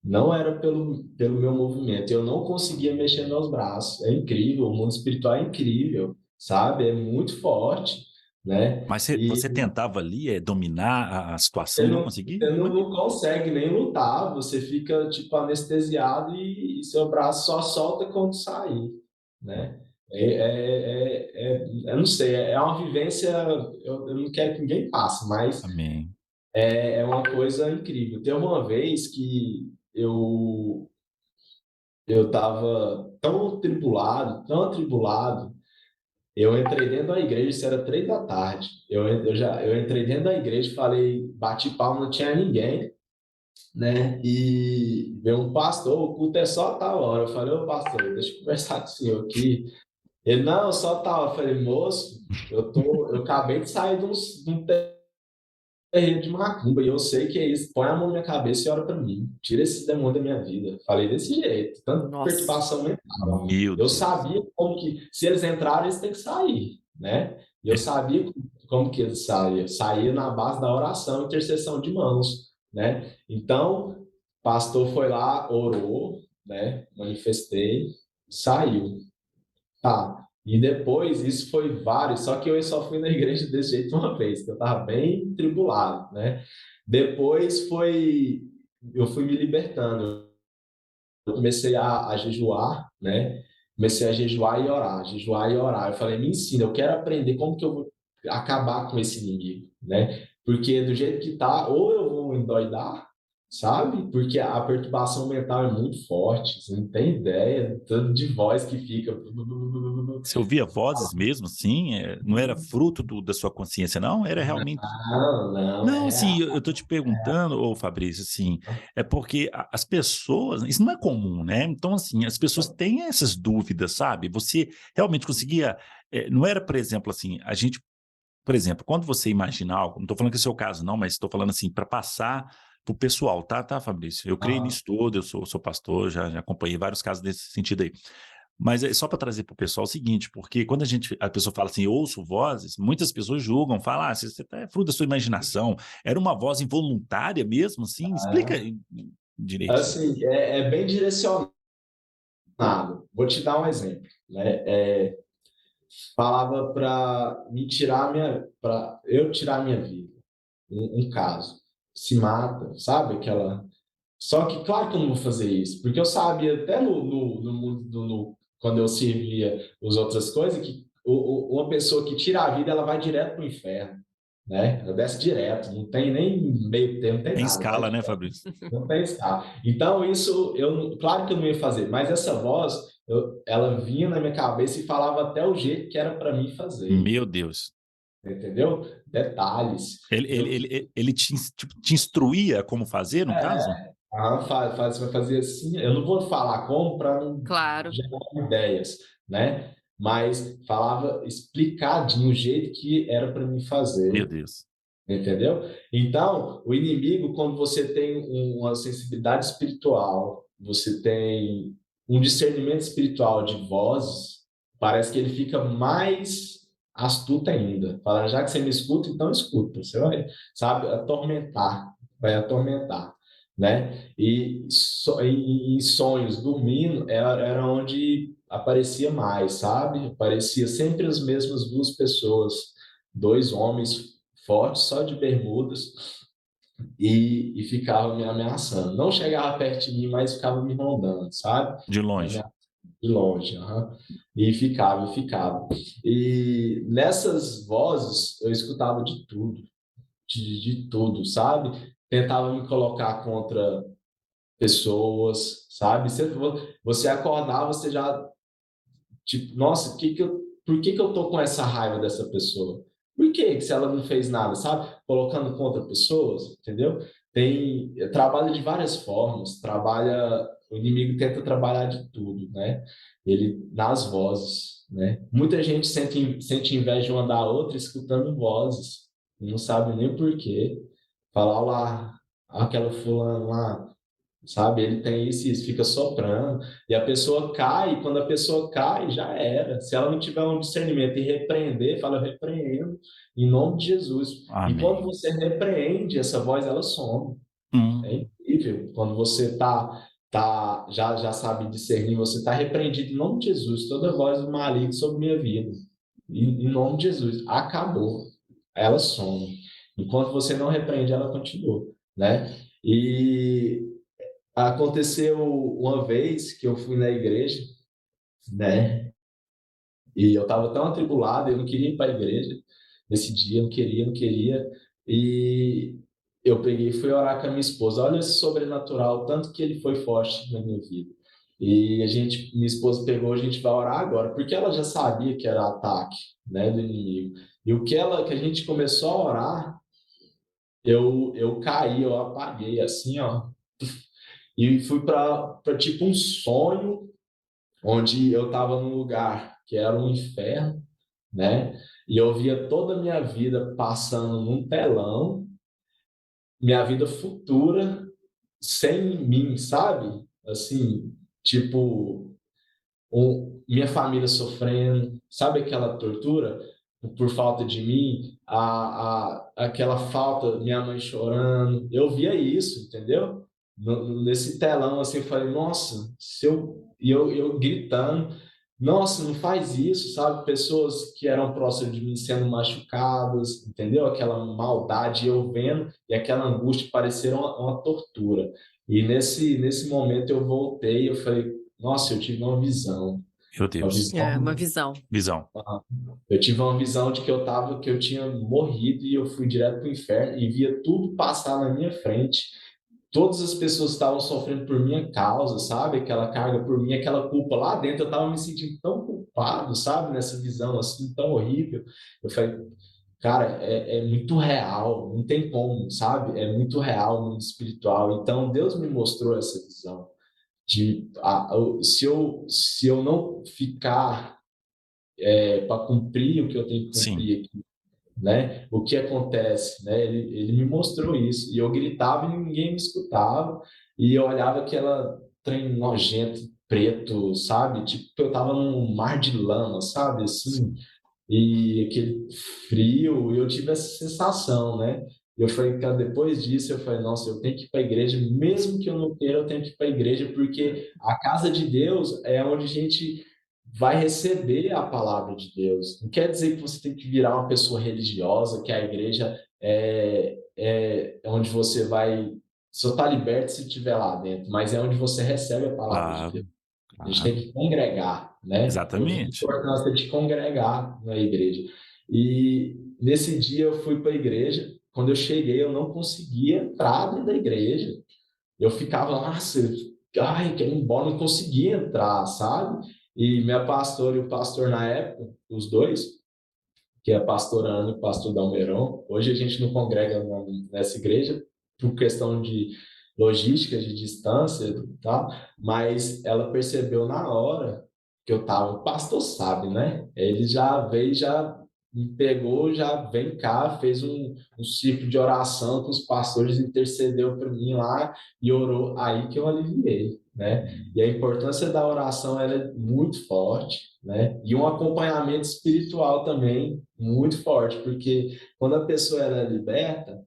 [SPEAKER 3] não era pelo meu movimento. Eu não conseguia mexer meus braços. É incrível, o mundo espiritual é incrível, sabe? É muito forte, né?
[SPEAKER 1] Mas
[SPEAKER 3] E
[SPEAKER 1] você tentava ali dominar a situação
[SPEAKER 3] você
[SPEAKER 1] e não
[SPEAKER 3] não,
[SPEAKER 1] conseguia?
[SPEAKER 3] você
[SPEAKER 1] Como é
[SPEAKER 3] não,
[SPEAKER 1] que...
[SPEAKER 3] não consegue nem lutar, você fica tipo anestesiado e seu braço só solta quando sair, né? Eu não sei, é uma vivência, eu não quero que ninguém passe, mas
[SPEAKER 1] Amém.
[SPEAKER 3] é uma coisa incrível. Teve uma vez que eu estava tão atribulado, eu entrei dentro da igreja, isso era 3 da tarde. Eu entrei dentro da igreja, falei, bati palma, não tinha ninguém, né? E veio um pastor, o culto é só tal hora. Eu falei, ô pastor, deixa eu conversar com o senhor aqui. Ele, não, só tal. Eu falei, moço, eu acabei de sair de um terreiro de macumba e eu sei que é isso. Põe a mão na minha cabeça e ora para mim. Tira esse demônio da minha vida. Falei desse jeito, tanta
[SPEAKER 2] Nossa.
[SPEAKER 3] perturbação mental.
[SPEAKER 1] Meu
[SPEAKER 3] Eu
[SPEAKER 1] Deus.
[SPEAKER 3] sabia como que, se eles entrarem, eles têm que sair, né? E eu sabia como que eles saíam. Saía na base da oração, intercessão de mãos, né? Então, o pastor foi lá, orou, né? Manifestei, saiu. Tá. E depois, isso foi vários, só que eu só fui na igreja desse jeito uma vez, que eu estava bem tribulado, né? Depois eu fui me libertando. Eu comecei a jejuar, né? Comecei a jejuar e orar, jejuar e orar. Eu falei, me ensina, eu quero aprender como que eu vou acabar com esse inimigo, né? Porque do jeito que tá, ou eu vou endoidar, sabe? Porque a perturbação mental é muito forte, você não tem ideia, tanto de voz que fica.
[SPEAKER 1] Você ouvia vozes mesmo, assim? Não era fruto da sua consciência, não? Era realmente...
[SPEAKER 3] Não, não,
[SPEAKER 1] Não,
[SPEAKER 3] é.
[SPEAKER 1] assim, eu tô te perguntando, ô Fabrício, assim, é porque as pessoas, isso não é comum, né? Então, assim, as pessoas têm essas dúvidas, sabe? Você realmente conseguia, não era, por exemplo, assim, a gente, por exemplo, quando você imagina algo, não tô falando que é o seu caso, não, mas estou falando assim, para passar pro pessoal, tá, Fabrício? Eu creio
[SPEAKER 3] Ah,
[SPEAKER 1] nisso tudo, eu sou pastor, já acompanhei vários casos desse sentido aí. Mas é só para trazer para o pessoal o seguinte, porque quando a pessoa fala assim, ouço vozes, muitas pessoas julgam, falam, você é fruto da sua imaginação, era uma voz involuntária mesmo, assim? Explica direitinho.
[SPEAKER 3] assim, é bem direcionado. Vou te dar um exemplo, né? Falava para me tirar para eu tirar minha vida. Um caso, se mata, sabe? Só que, claro que eu não vou fazer isso, porque eu sabia até quando eu servia as outras coisas, que uma pessoa que tira a vida, ela vai direto para o inferno, né? Ela desce direto, não tem nem meio termo, não tem
[SPEAKER 1] Tem
[SPEAKER 3] nada, vai
[SPEAKER 1] escala, né,
[SPEAKER 3] direto,
[SPEAKER 1] Fabrício?
[SPEAKER 3] não tem escala. Então, isso, claro que eu não ia fazer, mas essa voz, ela vinha na minha cabeça e falava até o jeito que era para mim fazer,
[SPEAKER 1] Meu Deus.
[SPEAKER 3] entendeu? Detalhes.
[SPEAKER 1] Ele tipo, te instruía como fazer, no caso?
[SPEAKER 3] Você vai fazer assim. Eu não vou falar como para não
[SPEAKER 2] Claro.
[SPEAKER 3] gerar ideias, né? Mas falava explicadinho o jeito que era para mim
[SPEAKER 1] Meu
[SPEAKER 3] fazer,
[SPEAKER 1] Deus.
[SPEAKER 3] entendeu? Então, o inimigo, quando você tem uma sensibilidade espiritual, você tem um discernimento espiritual de vozes, parece que ele fica mais astuto ainda. Fala, já que você me escuta, então escuta. Você vai, sabe, vai atormentar, né? E em sonhos, dormindo, era onde aparecia mais, sabe? Aparecia sempre as mesmas duas pessoas, dois homens forte, só de bermudas, e ficava me ameaçando. Não chegava perto de mim, mas ficava me rondando, sabe?
[SPEAKER 1] De
[SPEAKER 3] Me
[SPEAKER 1] longe.
[SPEAKER 3] ameaçando de longe, aham. E ficava, e ficava. E nessas vozes eu escutava de tudo, de tudo, sabe? Tentava me colocar contra pessoas, sabe? Você acordava, você já tipo, nossa, por que que eu tô com essa raiva dessa pessoa? Por que se ela não fez nada, sabe? Colocando contra pessoas, entendeu? Trabalha de várias formas, o inimigo tenta trabalhar de tudo, né? Ele, nas vozes, né? Muita gente sente inveja uma da outra escutando vozes, não sabe nem por quê. Falar lá, aquela fulano lá, sabe? Ele tem isso, fica soprando, e a pessoa cai, e quando a pessoa cai, já era. Se ela não tiver um discernimento e repreender, fala, eu repreendo, em nome de Jesus. E quando
[SPEAKER 1] Amém.
[SPEAKER 3] você repreende, essa voz, ela some. É
[SPEAKER 1] Hum,
[SPEAKER 3] incrível. Quando você já sabe discernir, você está repreendido em nome de Jesus, toda voz do maligno sobre minha vida. Em nome de Jesus. Acabou. Ela some. Enquanto você não repreende, ela continua, né? E aconteceu uma vez que eu fui na igreja, né? E eu estava tão atribulado, eu não queria ir para a igreja nesse dia, não queria. E eu peguei e fui orar com a minha esposa. Olha esse sobrenatural, tanto que ele foi forte na minha vida. E minha esposa pegou, a gente vai orar agora, porque ela já sabia que era ataque, né, do inimigo. E que a gente começou a orar, eu caí, eu apaguei assim, ó, e fui para tipo um sonho onde eu estava num lugar que era um inferno, né? E eu via toda a minha vida passando num telão, minha vida futura sem mim, sabe? Assim, tipo, minha família sofrendo, sabe aquela tortura por falta de mim, aquela falta, minha mãe chorando. Eu via isso, entendeu? Nesse telão, assim, eu falei, nossa, eu gritando, nossa, não faz isso, sabe? Pessoas que eram próximas de mim sendo machucadas, entendeu? Aquela maldade, eu vendo, e aquela angústia parecia uma tortura. E nesse momento eu voltei, eu falei, nossa, eu tive
[SPEAKER 1] meu
[SPEAKER 3] uma
[SPEAKER 1] Deus.
[SPEAKER 2] É, uma
[SPEAKER 3] visão,
[SPEAKER 2] visão.
[SPEAKER 1] Visão.
[SPEAKER 3] eu tive uma visão de que eu tinha morrido e eu fui direto para o inferno e via tudo passar na minha frente. Todas as pessoas estavam sofrendo por minha causa, sabe? Aquela carga por mim, aquela culpa lá dentro, eu estava me sentindo tão culpado, sabe? Nessa visão assim, tão horrível. Eu falei, cara, é muito real, não tem como, sabe? É muito real no mundo espiritual. Então, Deus me mostrou essa visão se eu não ficar para cumprir o que eu tenho que
[SPEAKER 1] Sim.
[SPEAKER 3] cumprir aqui, né? O que acontece, né? Ele me mostrou isso e eu gritava e ninguém me escutava e eu olhava aquela trem nojento, preto, sabe? Tipo, eu estava num mar de lama, sabe? Assim, e aquele frio, e eu tive essa sensação, né? Eu falei, cara, depois disso, eu falei, nossa, eu tenho que ir para a igreja, mesmo que eu não queira, eu tenho que ir para a igreja, porque a casa de Deus é onde a gente vai receber a palavra de Deus. Não quer dizer que você tem que virar uma pessoa religiosa, que a igreja é onde você vai só está liberto se estiver lá dentro, mas é onde você recebe a palavra de Deus.
[SPEAKER 1] Claro,
[SPEAKER 3] A gente tem
[SPEAKER 1] claro.
[SPEAKER 3] que congregar, né? Eu vi a
[SPEAKER 1] Exatamente.
[SPEAKER 3] importância de congregar na igreja. E nesse dia eu fui para a igreja. Quando eu cheguei, eu não conseguia entrar dentro da igreja. Eu ficava, nossa, ai, quero ir embora, não conseguia entrar, sabe? E minha pastora e o pastor na época, os dois, que é a pastora Ana e o pastor Dalmeirão. Hoje a gente não congrega nessa igreja por questão de logística, de distância e tal, mas ela percebeu na hora que eu estava, o pastor sabe, né? Ele já veio, já me pegou, já vem cá, fez um ciclo de oração com os pastores, intercedeu por mim lá e orou, aí que eu aliviei, né? E a importância da oração ela é muito forte, né? E um acompanhamento espiritual também muito forte, porque quando a pessoa ela é liberta,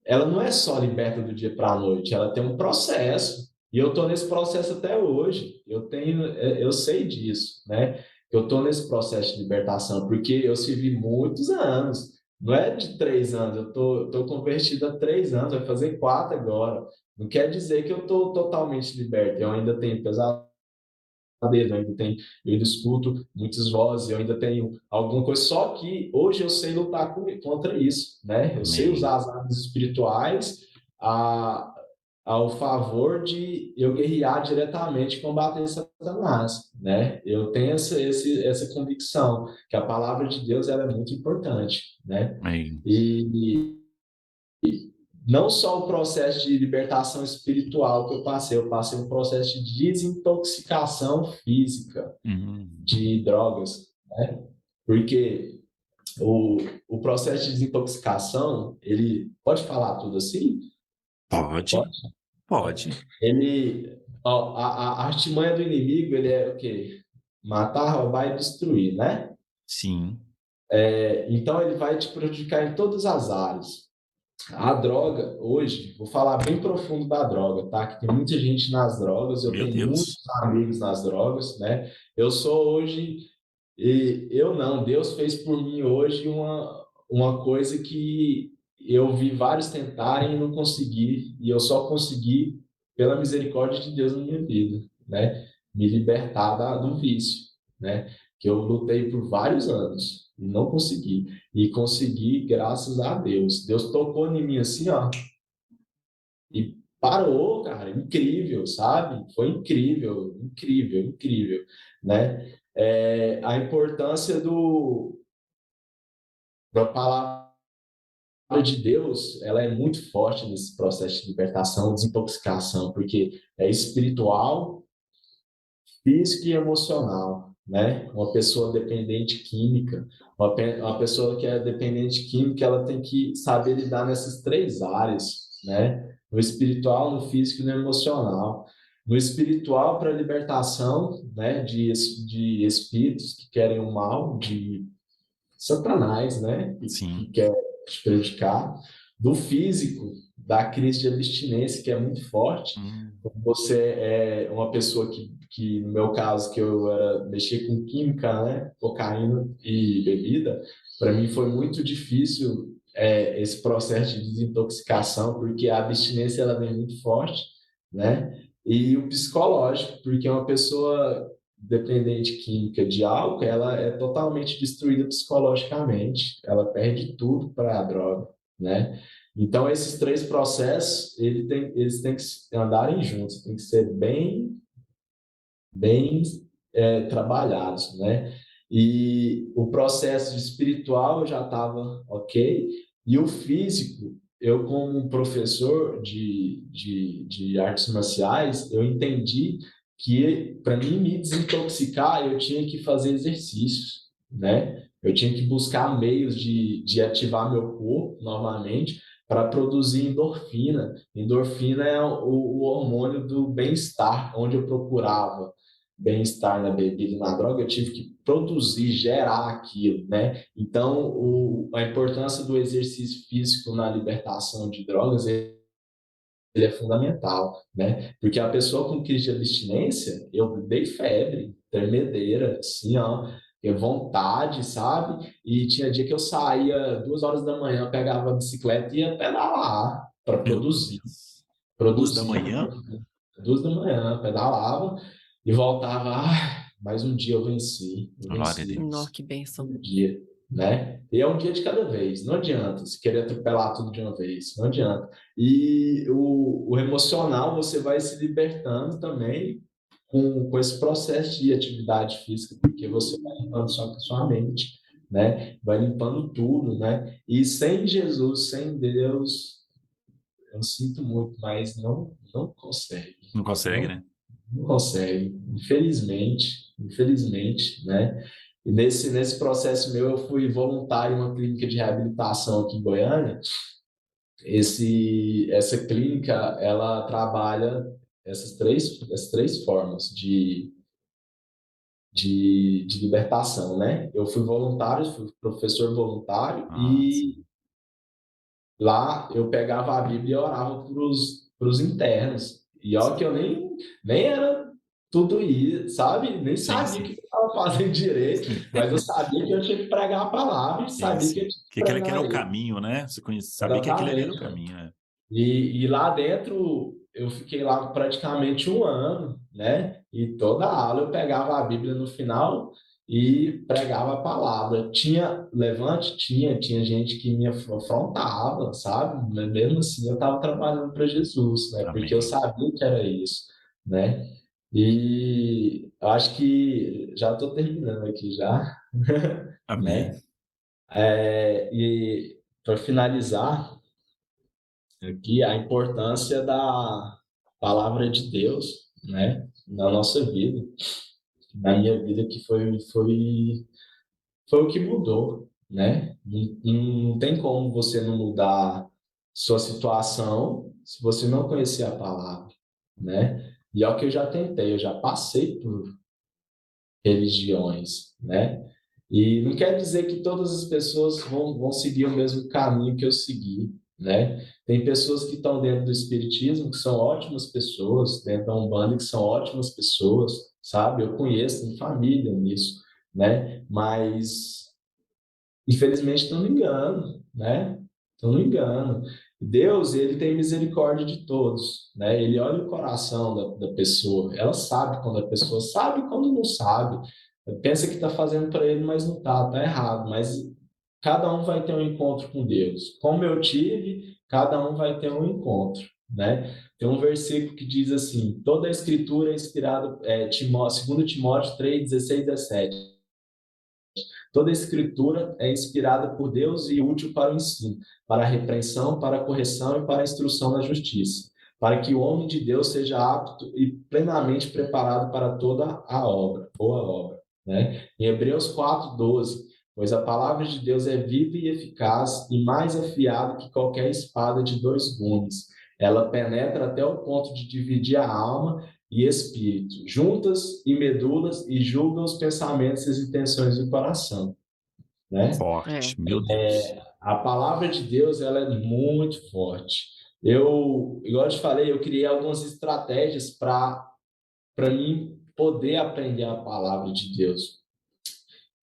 [SPEAKER 3] ela não é só liberta do dia para a noite, ela tem um processo. E eu estou nesse processo até hoje. Eu sei disso, né? Eu estou nesse processo de libertação, porque eu servi muitos anos. Não é de 3 anos, eu tô convertido há 3 anos, vai fazer 4 agora. Não quer dizer que eu estou totalmente liberto. Eu ainda tenho pesadelos, eu ainda tenho, eu ainda escuto muitas vozes, eu ainda tenho alguma coisa, só que hoje eu sei lutar contra isso, né? Eu sei
[SPEAKER 1] Amém.
[SPEAKER 3] usar as armas espirituais a, ao favor de eu guerrear diretamente, combater Satanás, né? Eu tenho essa convicção que a palavra de Deus ela é muito importante, né?
[SPEAKER 1] Amém.
[SPEAKER 3] E não só o processo de libertação espiritual que eu passei um processo de desintoxicação física
[SPEAKER 1] Hum.
[SPEAKER 3] de drogas, né? Porque o processo de desintoxicação, ele pode falar tudo assim?
[SPEAKER 1] Pode,
[SPEAKER 3] Pode? Pode.
[SPEAKER 1] pode.
[SPEAKER 3] Ele, ó, a artimanha do inimigo, ele é o quê? Matar, roubar e destruir, né?
[SPEAKER 1] Sim.
[SPEAKER 3] Então ele vai te prejudicar em todas as áreas. A droga, hoje, vou falar bem profundo da droga, tá? Que tem muita gente nas drogas, eu
[SPEAKER 1] Meu
[SPEAKER 3] tenho muitos
[SPEAKER 1] Deus.
[SPEAKER 3] amigos nas drogas, né? Eu sou hoje, e eu não, Deus fez por mim hoje uma coisa que eu vi vários tentarem e não consegui, e eu só consegui pela misericórdia de Deus na minha vida, né? Me libertar do vício, né? Que eu lutei por vários anos e não consegui. E consegui, graças a Deus. Deus tocou em mim assim, ó, e parou, cara. Incrível, sabe? Foi incrível, incrível, incrível, né? A importância da palavra de Deus, ela é muito forte nesse processo de libertação, desintoxicação, porque é espiritual, físico e emocional, né? Uma pessoa dependente química, uma pessoa que é dependente química, ela tem que saber lidar nessas 3 áreas, né? No espiritual, no físico e no emocional. No espiritual, para libertação, né, de espíritos que querem o mal, de Satanás, né, que
[SPEAKER 1] Sim.
[SPEAKER 3] quer te prejudicar. Do físico, da crise de abstinência, que é muito forte.
[SPEAKER 1] Hum.
[SPEAKER 3] Você é uma pessoa que no meu caso, que eu era mexer com química, né, cocaína e bebida, para mim foi muito difícil esse processo de desintoxicação, porque a abstinência ela vem muito forte, né? E o psicológico, porque uma pessoa dependente química de álcool, ela é totalmente destruída psicologicamente, ela perde tudo para a droga, né? Então, esses 3 processos, eles têm que andarem juntos, têm que ser bem trabalhados, né? E o processo espiritual eu já estava ok, e o físico, eu como professor de artes marciais, eu entendi que para mim me desintoxicar, eu tinha que fazer exercícios, né? Eu tinha que buscar meios de ativar meu corpo novamente para produzir endorfina. Endorfina é o hormônio do bem-estar, onde eu procurava bem-estar na bebida e na droga, eu tive que produzir, gerar aquilo, né? Então, a importância do exercício físico na libertação de drogas, ele é fundamental, né? Porque a pessoa com crise de abstinência, eu dei febre, tremedeira, assim, ó, vontade, sabe? E tinha dia que eu saía 2 horas da manhã, pegava a bicicleta e ia pedalar para
[SPEAKER 1] Meu
[SPEAKER 3] produzir,
[SPEAKER 1] Deus. 2 da
[SPEAKER 3] produzia,
[SPEAKER 1] manhã?
[SPEAKER 3] 2 da manhã, pedalava e voltava, mais um dia eu
[SPEAKER 1] Glória a
[SPEAKER 3] venci,
[SPEAKER 2] Nó,
[SPEAKER 1] Deus.
[SPEAKER 2] que bênção.
[SPEAKER 3] um dia, né? E é um dia de cada vez, não adianta se querer atropelar tudo de uma vez, não adianta. E o emocional você vai se libertando também com esse processo de atividade física, porque você vai limpando sua mente, né? Vai limpando tudo, né? E sem Jesus, sem Deus, eu sinto muito, mas não consegue.
[SPEAKER 1] Não consegue,
[SPEAKER 3] Não,
[SPEAKER 1] né?
[SPEAKER 3] não consegue. Infelizmente, né? E nesse processo meu, eu fui voluntário em uma clínica de reabilitação aqui em Goiânia. Essa clínica, ela trabalha essas três formas de libertação, né? Eu fui voluntário, fui professor voluntário, e
[SPEAKER 1] Sim.
[SPEAKER 3] lá eu pegava a Bíblia e orava para os internos. E olha que eu nem era tudo isso, sabe? Nem
[SPEAKER 1] Sim,
[SPEAKER 3] sabia o
[SPEAKER 1] sim.
[SPEAKER 3] que eu estava fazendo direito, mas eu sabia que eu tinha que pregar a palavra e
[SPEAKER 1] Sim,
[SPEAKER 3] sabia que eu
[SPEAKER 1] sim.
[SPEAKER 3] tinha que
[SPEAKER 1] Que era
[SPEAKER 3] pregar
[SPEAKER 1] o
[SPEAKER 3] ele.
[SPEAKER 1] caminho, né? Você sabia que aquele ali era o
[SPEAKER 3] Exatamente.
[SPEAKER 1] caminho, né?
[SPEAKER 3] E lá dentro, eu fiquei lá praticamente um ano, né? E toda aula eu pegava a Bíblia no final e pregava a palavra. Tinha levante? Tinha gente que me afrontava, sabe? Mas mesmo assim, eu estava trabalhando para Jesus, né? Porque eu
[SPEAKER 1] Amém.
[SPEAKER 3] sabia que era isso, né? E eu acho que já estou terminando aqui já,
[SPEAKER 1] Amém.
[SPEAKER 3] né? E para finalizar, aqui a importância da palavra de Deus, né, na nossa vida, na minha vida, que foi o que mudou, né? Não tem como você não mudar sua situação se você não conhecer a palavra, né? E é o que eu já tentei, eu já passei por religiões, né? E não quer dizer que todas as pessoas vão seguir o mesmo caminho que eu segui, né? Tem pessoas que estão dentro do espiritismo que são ótimas pessoas, dentro da Umbanda que são ótimas pessoas, sabe? Eu conheço, tenho família nisso, né? Mas infelizmente estão no engano, né? Estão no engano. Deus, ele tem misericórdia de todos, né? Ele olha o coração da pessoa. Ela sabe quando a pessoa sabe e quando não sabe. Pensa que está fazendo para ele, mas não está, está errado. Mas cada um vai ter um encontro com Deus. Como eu tive, cada um vai ter um encontro, né? Tem um versículo que diz assim: toda a escritura é inspirada, 2 Timóteo 3, 16, 17. Toda a escritura é inspirada por Deus e útil para o ensino, para a repreensão, para a correção e para a instrução na justiça, para que o homem de Deus seja apto e plenamente preparado para toda a obra, boa obra, né? Em Hebreus 4:12, pois a palavra de Deus é viva e eficaz e mais afiada que qualquer espada de 2 gumes. Ela penetra até o ponto de dividir a alma e espírito, juntas e medulas, e julga os pensamentos e as intenções do coração, né?
[SPEAKER 2] É.
[SPEAKER 1] Forte, meu Deus.
[SPEAKER 3] A palavra de Deus, ela é muito forte. Igual eu te falei, eu criei algumas estratégias para mim poder aprender a palavra de Deus.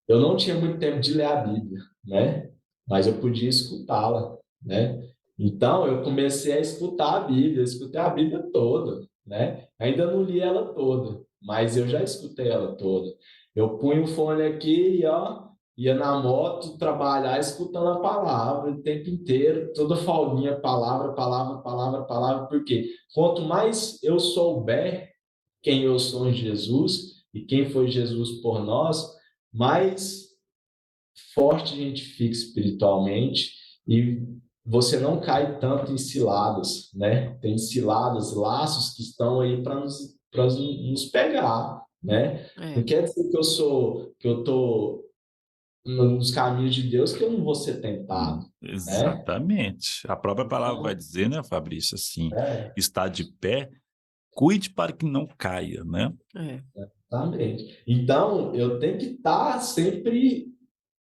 [SPEAKER 3] Eu não tinha muito tempo de ler a Bíblia, né? Mas eu podia escutá-la, né? Então, eu comecei a escutar a Bíblia, escutei a Bíblia toda, né? Ainda não li ela toda, mas eu já escutei ela toda. Eu punho o fone aqui e, ó, ia na moto trabalhar escutando a palavra o tempo inteiro, toda folguinha, palavra, palavra, palavra, palavra, porque quanto mais eu souber quem eu sou em Jesus e quem foi Jesus por nós, mais forte a gente fica espiritualmente e você não cai tanto em ciladas, né? Tem ciladas, laços que estão aí para nos pegar, né? Não
[SPEAKER 2] É.
[SPEAKER 3] quer dizer que eu tô nos caminhos de Deus que eu não vou ser tentado, né?
[SPEAKER 1] Exatamente. A própria palavra vai
[SPEAKER 3] Então,
[SPEAKER 1] dizer, né, Fabrício, assim,
[SPEAKER 3] é,
[SPEAKER 1] está de pé, cuide para que não caia, né?
[SPEAKER 2] É.
[SPEAKER 3] exatamente. Então, eu tenho que estar sempre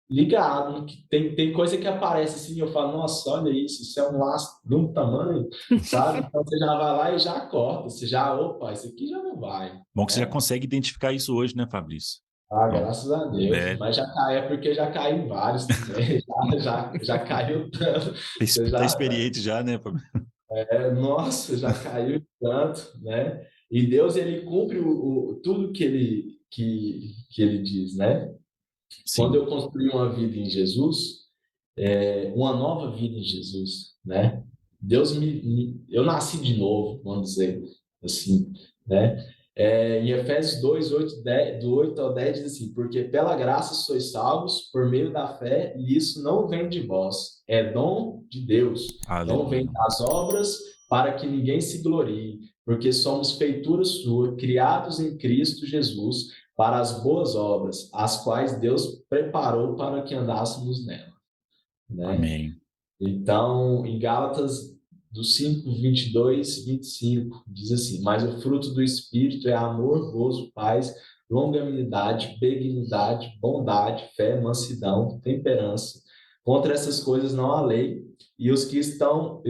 [SPEAKER 3] ligado, que tem coisa que aparece assim, eu falo, nossa, olha isso é um laço de um tamanho, sabe? Então você já vai lá e já corta, você já, opa, isso aqui já não vai,
[SPEAKER 1] Bom que você já
[SPEAKER 3] né?
[SPEAKER 1] consegue identificar isso hoje, né, Fabrício?
[SPEAKER 3] Ah,
[SPEAKER 1] Então,
[SPEAKER 3] graças a Deus,
[SPEAKER 1] é,
[SPEAKER 3] mas já cai, é porque já caiu vários também, já caiu tanto, você
[SPEAKER 1] tá
[SPEAKER 3] já,
[SPEAKER 1] experiente já, né, Fabrício?
[SPEAKER 3] Nossa, já caiu tanto, né? E Deus, ele cumpre tudo que ele diz, né? Quando
[SPEAKER 1] Sim,
[SPEAKER 3] eu construí uma vida em Jesus, uma nova vida em Jesus, né? Eu nasci de novo, vamos dizer assim, né? Em Efésios 2, 8, 10, do 8 ao 10 diz assim, porque pela graça sois salvos por meio da fé, e isso não vem de vós, é dom de Deus, não vem
[SPEAKER 1] aleluia.
[SPEAKER 3] das obras para que ninguém se glorie, porque somos feitura sua, criados em Cristo Jesus, para as boas obras, as quais Deus preparou para que andássemos nela, né?
[SPEAKER 1] Amém.
[SPEAKER 3] Então, em Gálatas do 5, 22, 25, diz assim, mas o fruto do Espírito é amor, gozo, paz, longanimidade, benignidade, bondade, fé, mansidão, temperança. Contra essas coisas não há lei, e os que são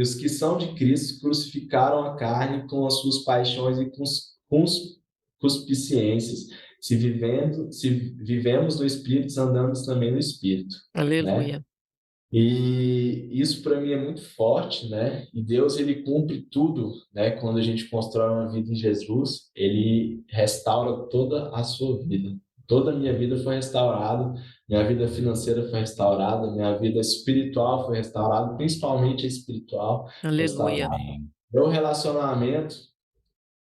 [SPEAKER 3] de Cristo crucificaram a carne com as suas paixões e concupiscências. Se vivemos no Espírito, andamos também no Espírito, né?
[SPEAKER 2] Aleluia.
[SPEAKER 3] E isso para mim é muito forte, né? E Deus, ele cumpre tudo, né? Quando a gente constrói uma vida em Jesus, ele restaura toda a sua vida. Toda a minha vida foi restaurada, minha vida financeira foi restaurada, minha vida espiritual foi restaurada, principalmente a espiritual
[SPEAKER 2] Aleluia.
[SPEAKER 3] restaurada.
[SPEAKER 1] Amém.
[SPEAKER 3] Meu relacionamento,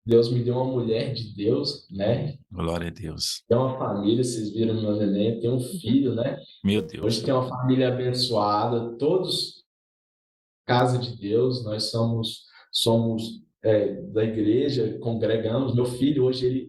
[SPEAKER 3] Deus me deu uma mulher de Deus, né?
[SPEAKER 1] Glória a Deus.
[SPEAKER 3] Tem uma família, vocês viram meu neném, tem um filho, né?
[SPEAKER 1] Meu
[SPEAKER 3] Hoje
[SPEAKER 1] Deus.
[SPEAKER 3] tem uma família abençoada, todos casa de Deus, nós somos da igreja, congregamos. Meu filho hoje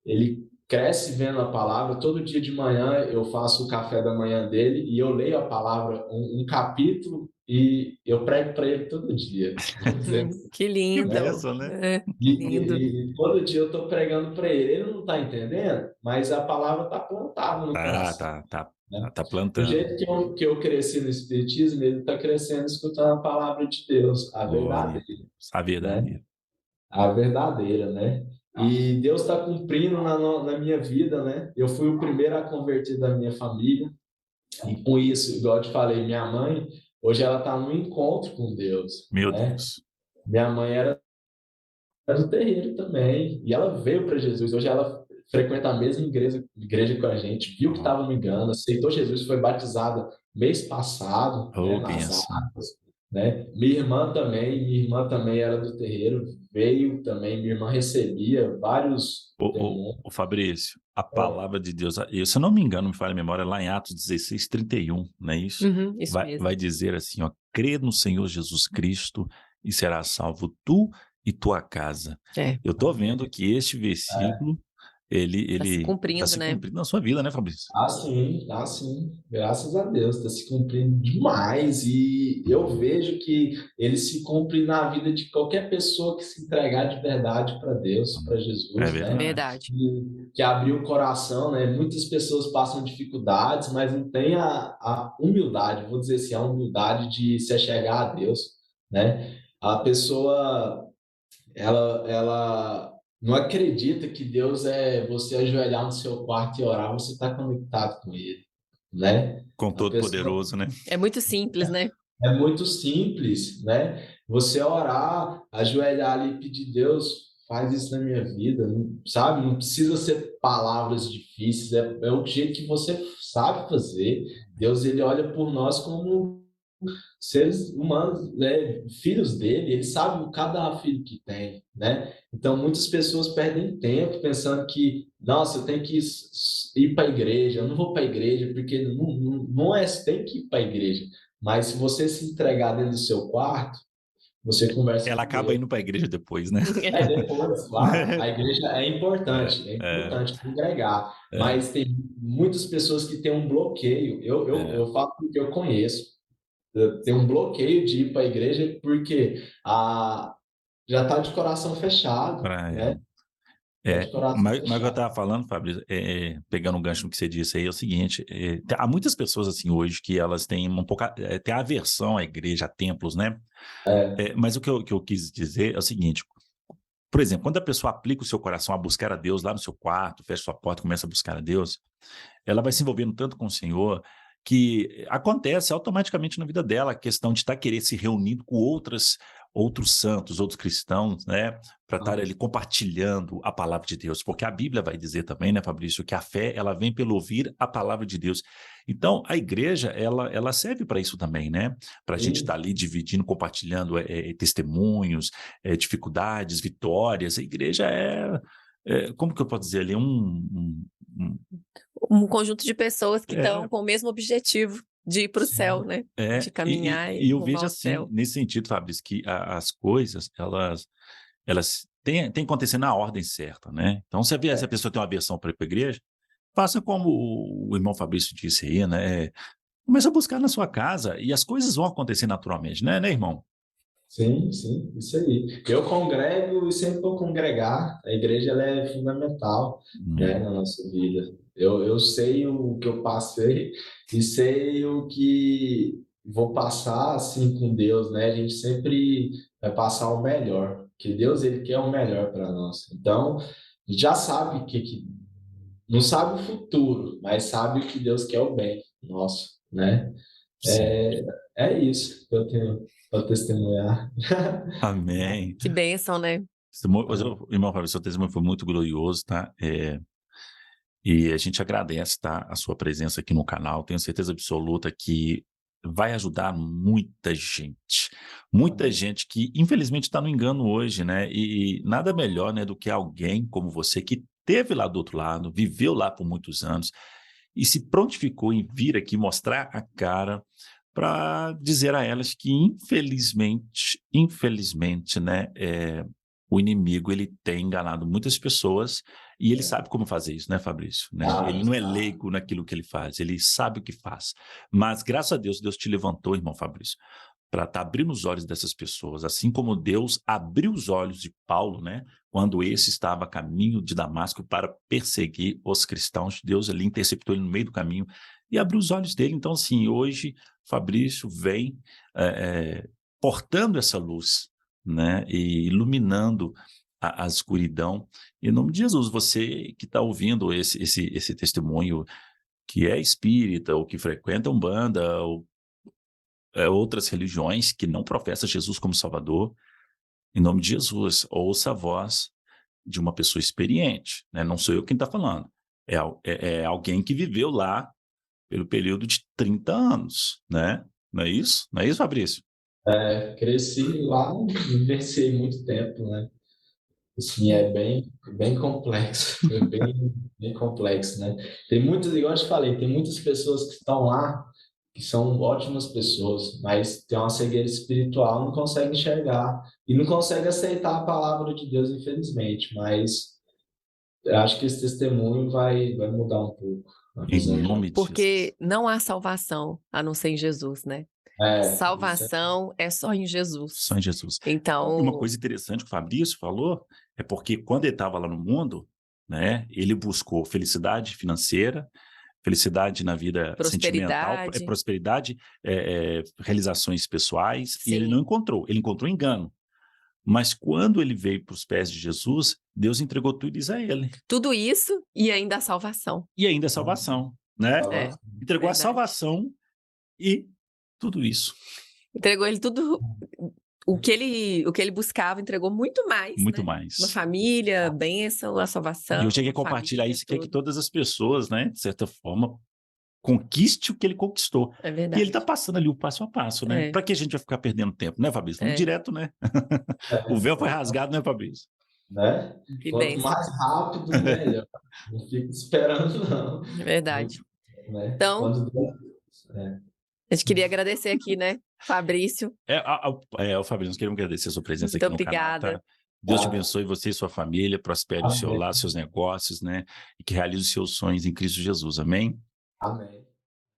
[SPEAKER 3] ele cresce vendo a palavra. Todo dia de manhã eu faço o café da manhã dele e eu leio a palavra, um capítulo, e eu prego para ele todo dia. Vou dizer,
[SPEAKER 2] Que
[SPEAKER 1] Que
[SPEAKER 2] lindo.
[SPEAKER 1] bênção, né?
[SPEAKER 2] Que lindo.
[SPEAKER 3] e todo dia eu estou pregando para ele. Ele não está entendendo, mas a palavra está plantada no
[SPEAKER 1] Tá,
[SPEAKER 3] coração,
[SPEAKER 1] tá, tá,
[SPEAKER 3] né?
[SPEAKER 1] tá
[SPEAKER 3] Do
[SPEAKER 1] plantando.
[SPEAKER 3] jeito que eu cresci no Espiritismo, ele está crescendo escutando a palavra de Deus, a
[SPEAKER 1] Glória a
[SPEAKER 3] verdadeira,
[SPEAKER 1] Deus. A
[SPEAKER 3] né?
[SPEAKER 1] verdadeira.
[SPEAKER 3] A verdadeira, né? E Deus está cumprindo na minha vida, né? Eu fui o primeiro a converter da minha família, e com isso, igual eu te falei, minha mãe, hoje ela está no encontro com Deus,
[SPEAKER 1] Meu
[SPEAKER 3] né?
[SPEAKER 1] Deus.
[SPEAKER 3] Minha mãe era do terreiro também, e ela veio para Jesus. Hoje ela frequenta a mesma igreja com a gente, viu que
[SPEAKER 1] Ó,
[SPEAKER 3] estava no engano, aceitou Jesus, foi batizada mês passado, né,
[SPEAKER 1] oh,
[SPEAKER 3] nas
[SPEAKER 1] bênção.
[SPEAKER 3] águas, né? Minha irmã também era do terreiro, veio também, minha irmã recebia vários demônios.
[SPEAKER 1] Ô Fabrício, a palavra de Deus, se eu não me engano, me falha a memória, lá em Atos 16, 31, não é isso?
[SPEAKER 2] Uhum, isso
[SPEAKER 1] Vai,
[SPEAKER 2] mesmo.
[SPEAKER 1] vai dizer assim, ó, crê no Senhor Jesus Cristo e serás salvo tu e tua casa.
[SPEAKER 2] É,
[SPEAKER 1] Eu tô vendo que este
[SPEAKER 3] É.
[SPEAKER 1] versículo, ele
[SPEAKER 2] tá se
[SPEAKER 1] ele está
[SPEAKER 2] cumprindo,
[SPEAKER 1] se
[SPEAKER 2] né?
[SPEAKER 1] cumprindo na sua vida, né, Fabrício?
[SPEAKER 3] Ah, sim, graças a Deus, está se cumprindo demais, e eu vejo que ele se cumpre na vida de qualquer pessoa que se entregar de verdade para Deus, para
[SPEAKER 1] É
[SPEAKER 3] Jesus, né?
[SPEAKER 1] verdade.
[SPEAKER 2] Verdade.
[SPEAKER 3] Que abriu o coração, né? Muitas pessoas passam dificuldades, mas não tem a humildade, vou dizer assim, a humildade de se achegar a Deus, né? A pessoa, ela não acredita que Deus é você ajoelhar no seu quarto e orar, você está conectado com Ele, né?
[SPEAKER 1] Com
[SPEAKER 3] A
[SPEAKER 1] todo
[SPEAKER 3] pessoa
[SPEAKER 1] poderoso, né?
[SPEAKER 2] É muito simples, né?
[SPEAKER 3] é muito simples, né? Você orar, ajoelhar ali e pedir, Deus, faz isso na minha vida, sabe? Não precisa ser palavras difíceis, é o jeito que você sabe fazer. Deus, ele olha por nós como seres humanos, né? Filhos dele, ele sabe cada filho que tem, né? Então, muitas pessoas perdem tempo pensando que, nossa, eu tenho que ir para a igreja, eu não vou para a igreja, porque não é, você tem que ir para a igreja, mas se você se entregar dentro do seu quarto, você conversa
[SPEAKER 1] Ela
[SPEAKER 3] com
[SPEAKER 1] acaba
[SPEAKER 3] Deus.
[SPEAKER 1] indo para a igreja depois, né?
[SPEAKER 3] Depois, claro, a igreja é
[SPEAKER 1] É,
[SPEAKER 3] importante congregar,
[SPEAKER 1] é,
[SPEAKER 3] mas tem muitas pessoas que têm um bloqueio.
[SPEAKER 1] é.
[SPEAKER 3] Eu falo porque eu conheço. Tem um bloqueio de ir para a igreja porque já está de coração fechado,
[SPEAKER 1] Pra
[SPEAKER 3] né?
[SPEAKER 1] ela.
[SPEAKER 3] Está de coração
[SPEAKER 1] Mas o que eu
[SPEAKER 3] fechado.
[SPEAKER 1] estava falando, Fabrício, pegando um gancho no que você disse aí, é o seguinte: há muitas pessoas assim hoje que elas têm um pouco, têm aversão à igreja, a templos, né?
[SPEAKER 3] É,
[SPEAKER 1] Mas o que eu quis dizer é o seguinte: por exemplo, quando a pessoa aplica o seu coração a buscar a Deus lá no seu quarto, fecha sua porta, começa a buscar a Deus, ela vai se envolvendo tanto com o Senhor que acontece automaticamente na vida dela, a questão de estar querer se reunindo com outros santos, outros cristãos, né, para estar ali compartilhando a palavra de Deus, porque a Bíblia vai dizer também, né, Fabrício, que a fé, ela vem pelo ouvir a palavra de Deus. Então, a igreja, ela serve para isso também, né, para a gente estar ali dividindo, compartilhando testemunhos, dificuldades, vitórias. A igreja como que eu posso dizer ali,
[SPEAKER 2] Um conjunto de pessoas que estão com o mesmo objetivo de ir para o céu, né? De caminhar
[SPEAKER 1] e eu
[SPEAKER 2] rumo
[SPEAKER 1] vejo
[SPEAKER 2] ao
[SPEAKER 1] assim,
[SPEAKER 2] céu.
[SPEAKER 1] nesse sentido, Fabrício, que as coisas, elas têm que acontecer na ordem certa, né? Então, se a pessoa tem uma aversão para ir para a igreja, faça como o irmão Fabrício disse aí, né? Começa a buscar na sua casa e as coisas vão acontecer naturalmente, né, irmão?
[SPEAKER 3] Sim, sim, isso aí. Eu congrego e sempre vou congregar. A igreja ela é fundamental, né, na nossa vida. Eu sei o que eu passei e sei o que vou passar assim com Deus, né? A gente sempre vai passar o melhor, que Deus ele quer o melhor para nós. Então, a gente já sabe que não sabe o futuro, mas sabe que Deus quer o bem nosso, né?
[SPEAKER 1] Sim.
[SPEAKER 3] É isso que eu tenho para testemunhar.
[SPEAKER 1] Amém.
[SPEAKER 2] Que bênção, né?
[SPEAKER 1] Irmão Fabrício, seu testemunho foi muito glorioso, tá? E a gente agradece, tá, a sua presença aqui no canal. Tenho certeza absoluta que vai ajudar muita gente que infelizmente está no engano hoje, né? E nada melhor, né, do que alguém como você que esteve lá do outro lado, viveu lá por muitos anos e se prontificou em vir aqui mostrar a cara para dizer a elas que infelizmente, né, o inimigo ele tem enganado muitas pessoas e ele sabe como fazer isso, né, Fabrício? Né? Ele não é leigo naquilo que ele faz, ele sabe o que faz. Mas, graças a Deus, Deus te levantou, irmão Fabrício, para estar abrindo os olhos dessas pessoas, assim como Deus abriu os olhos de Paulo, né, quando esse estava a caminho de Damasco para perseguir os cristãos. Deus ali interceptou ele no meio do caminho e abriu os olhos dele. Então, assim, hoje, Fabrício vem portando essa luz, né, e iluminando a escuridão. Em nome de Jesus, você que está ouvindo esse testemunho, que é espírita, ou que frequenta Umbanda, ou outras religiões que não professam Jesus como Salvador, em nome de Jesus, ouça a voz de uma pessoa experiente, né? Não sou eu quem está falando, é alguém que viveu lá pelo período de 30 anos, né? Não é isso? Não é isso, Fabrício?
[SPEAKER 3] Cresci lá, vivenciei muito tempo, né? Assim, é bem complexo, bem complexo, né? Tem muitas, igual eu te falei, tem muitas pessoas que estão lá, que são ótimas pessoas, mas tem uma cegueira espiritual, não consegue enxergar e não consegue aceitar a palavra de Deus, infelizmente. Mas eu acho que esse testemunho vai mudar um pouco a
[SPEAKER 1] Em
[SPEAKER 3] visão de
[SPEAKER 1] nome de Jesus.
[SPEAKER 2] Porque não há salvação a não ser em Jesus, né?
[SPEAKER 3] isso
[SPEAKER 2] Salvação é só em Jesus.
[SPEAKER 1] Só em Jesus.
[SPEAKER 2] Então,
[SPEAKER 1] Uma coisa interessante que o Fabrício falou é porque quando ele estava lá no mundo, né, ele buscou felicidade financeira, felicidade na vida sentimental, prosperidade, realizações pessoais, e ele não encontrou, ele encontrou engano. Mas quando ele veio para os pés de Jesus, Deus entregou tudo isso a ele.
[SPEAKER 2] Tudo isso e ainda a salvação.
[SPEAKER 1] E ainda a salvação, né? Entregou a salvação e tudo isso.
[SPEAKER 2] Entregou ele tudo, o que ele buscava, entregou muito mais.
[SPEAKER 1] Muito
[SPEAKER 2] né?
[SPEAKER 1] mais.
[SPEAKER 2] Uma família, bênção, a salvação.
[SPEAKER 1] E eu cheguei a compartilhar isso, que todas as pessoas, né, de certa forma, conquiste o que ele conquistou.
[SPEAKER 2] É verdade.
[SPEAKER 1] E ele está passando ali o passo a passo, né? Para que a gente vai ficar perdendo tempo, né, Fabrício? Vamos direto, né? O véu foi rasgado, né, Fabrício?
[SPEAKER 3] Né? Quanto mais rápido, melhor. Não fica esperando, não.
[SPEAKER 2] É verdade.
[SPEAKER 3] Né?
[SPEAKER 2] Então, a gente queria agradecer aqui, né, Fabrício.
[SPEAKER 1] O Fabrício, nós queremos agradecer a sua presença aqui no canal, tá? Deus te abençoe, você e sua família, prospere o seu lar, seus negócios, né? E que realize os seus sonhos em Cristo Jesus, amém?
[SPEAKER 3] Amém.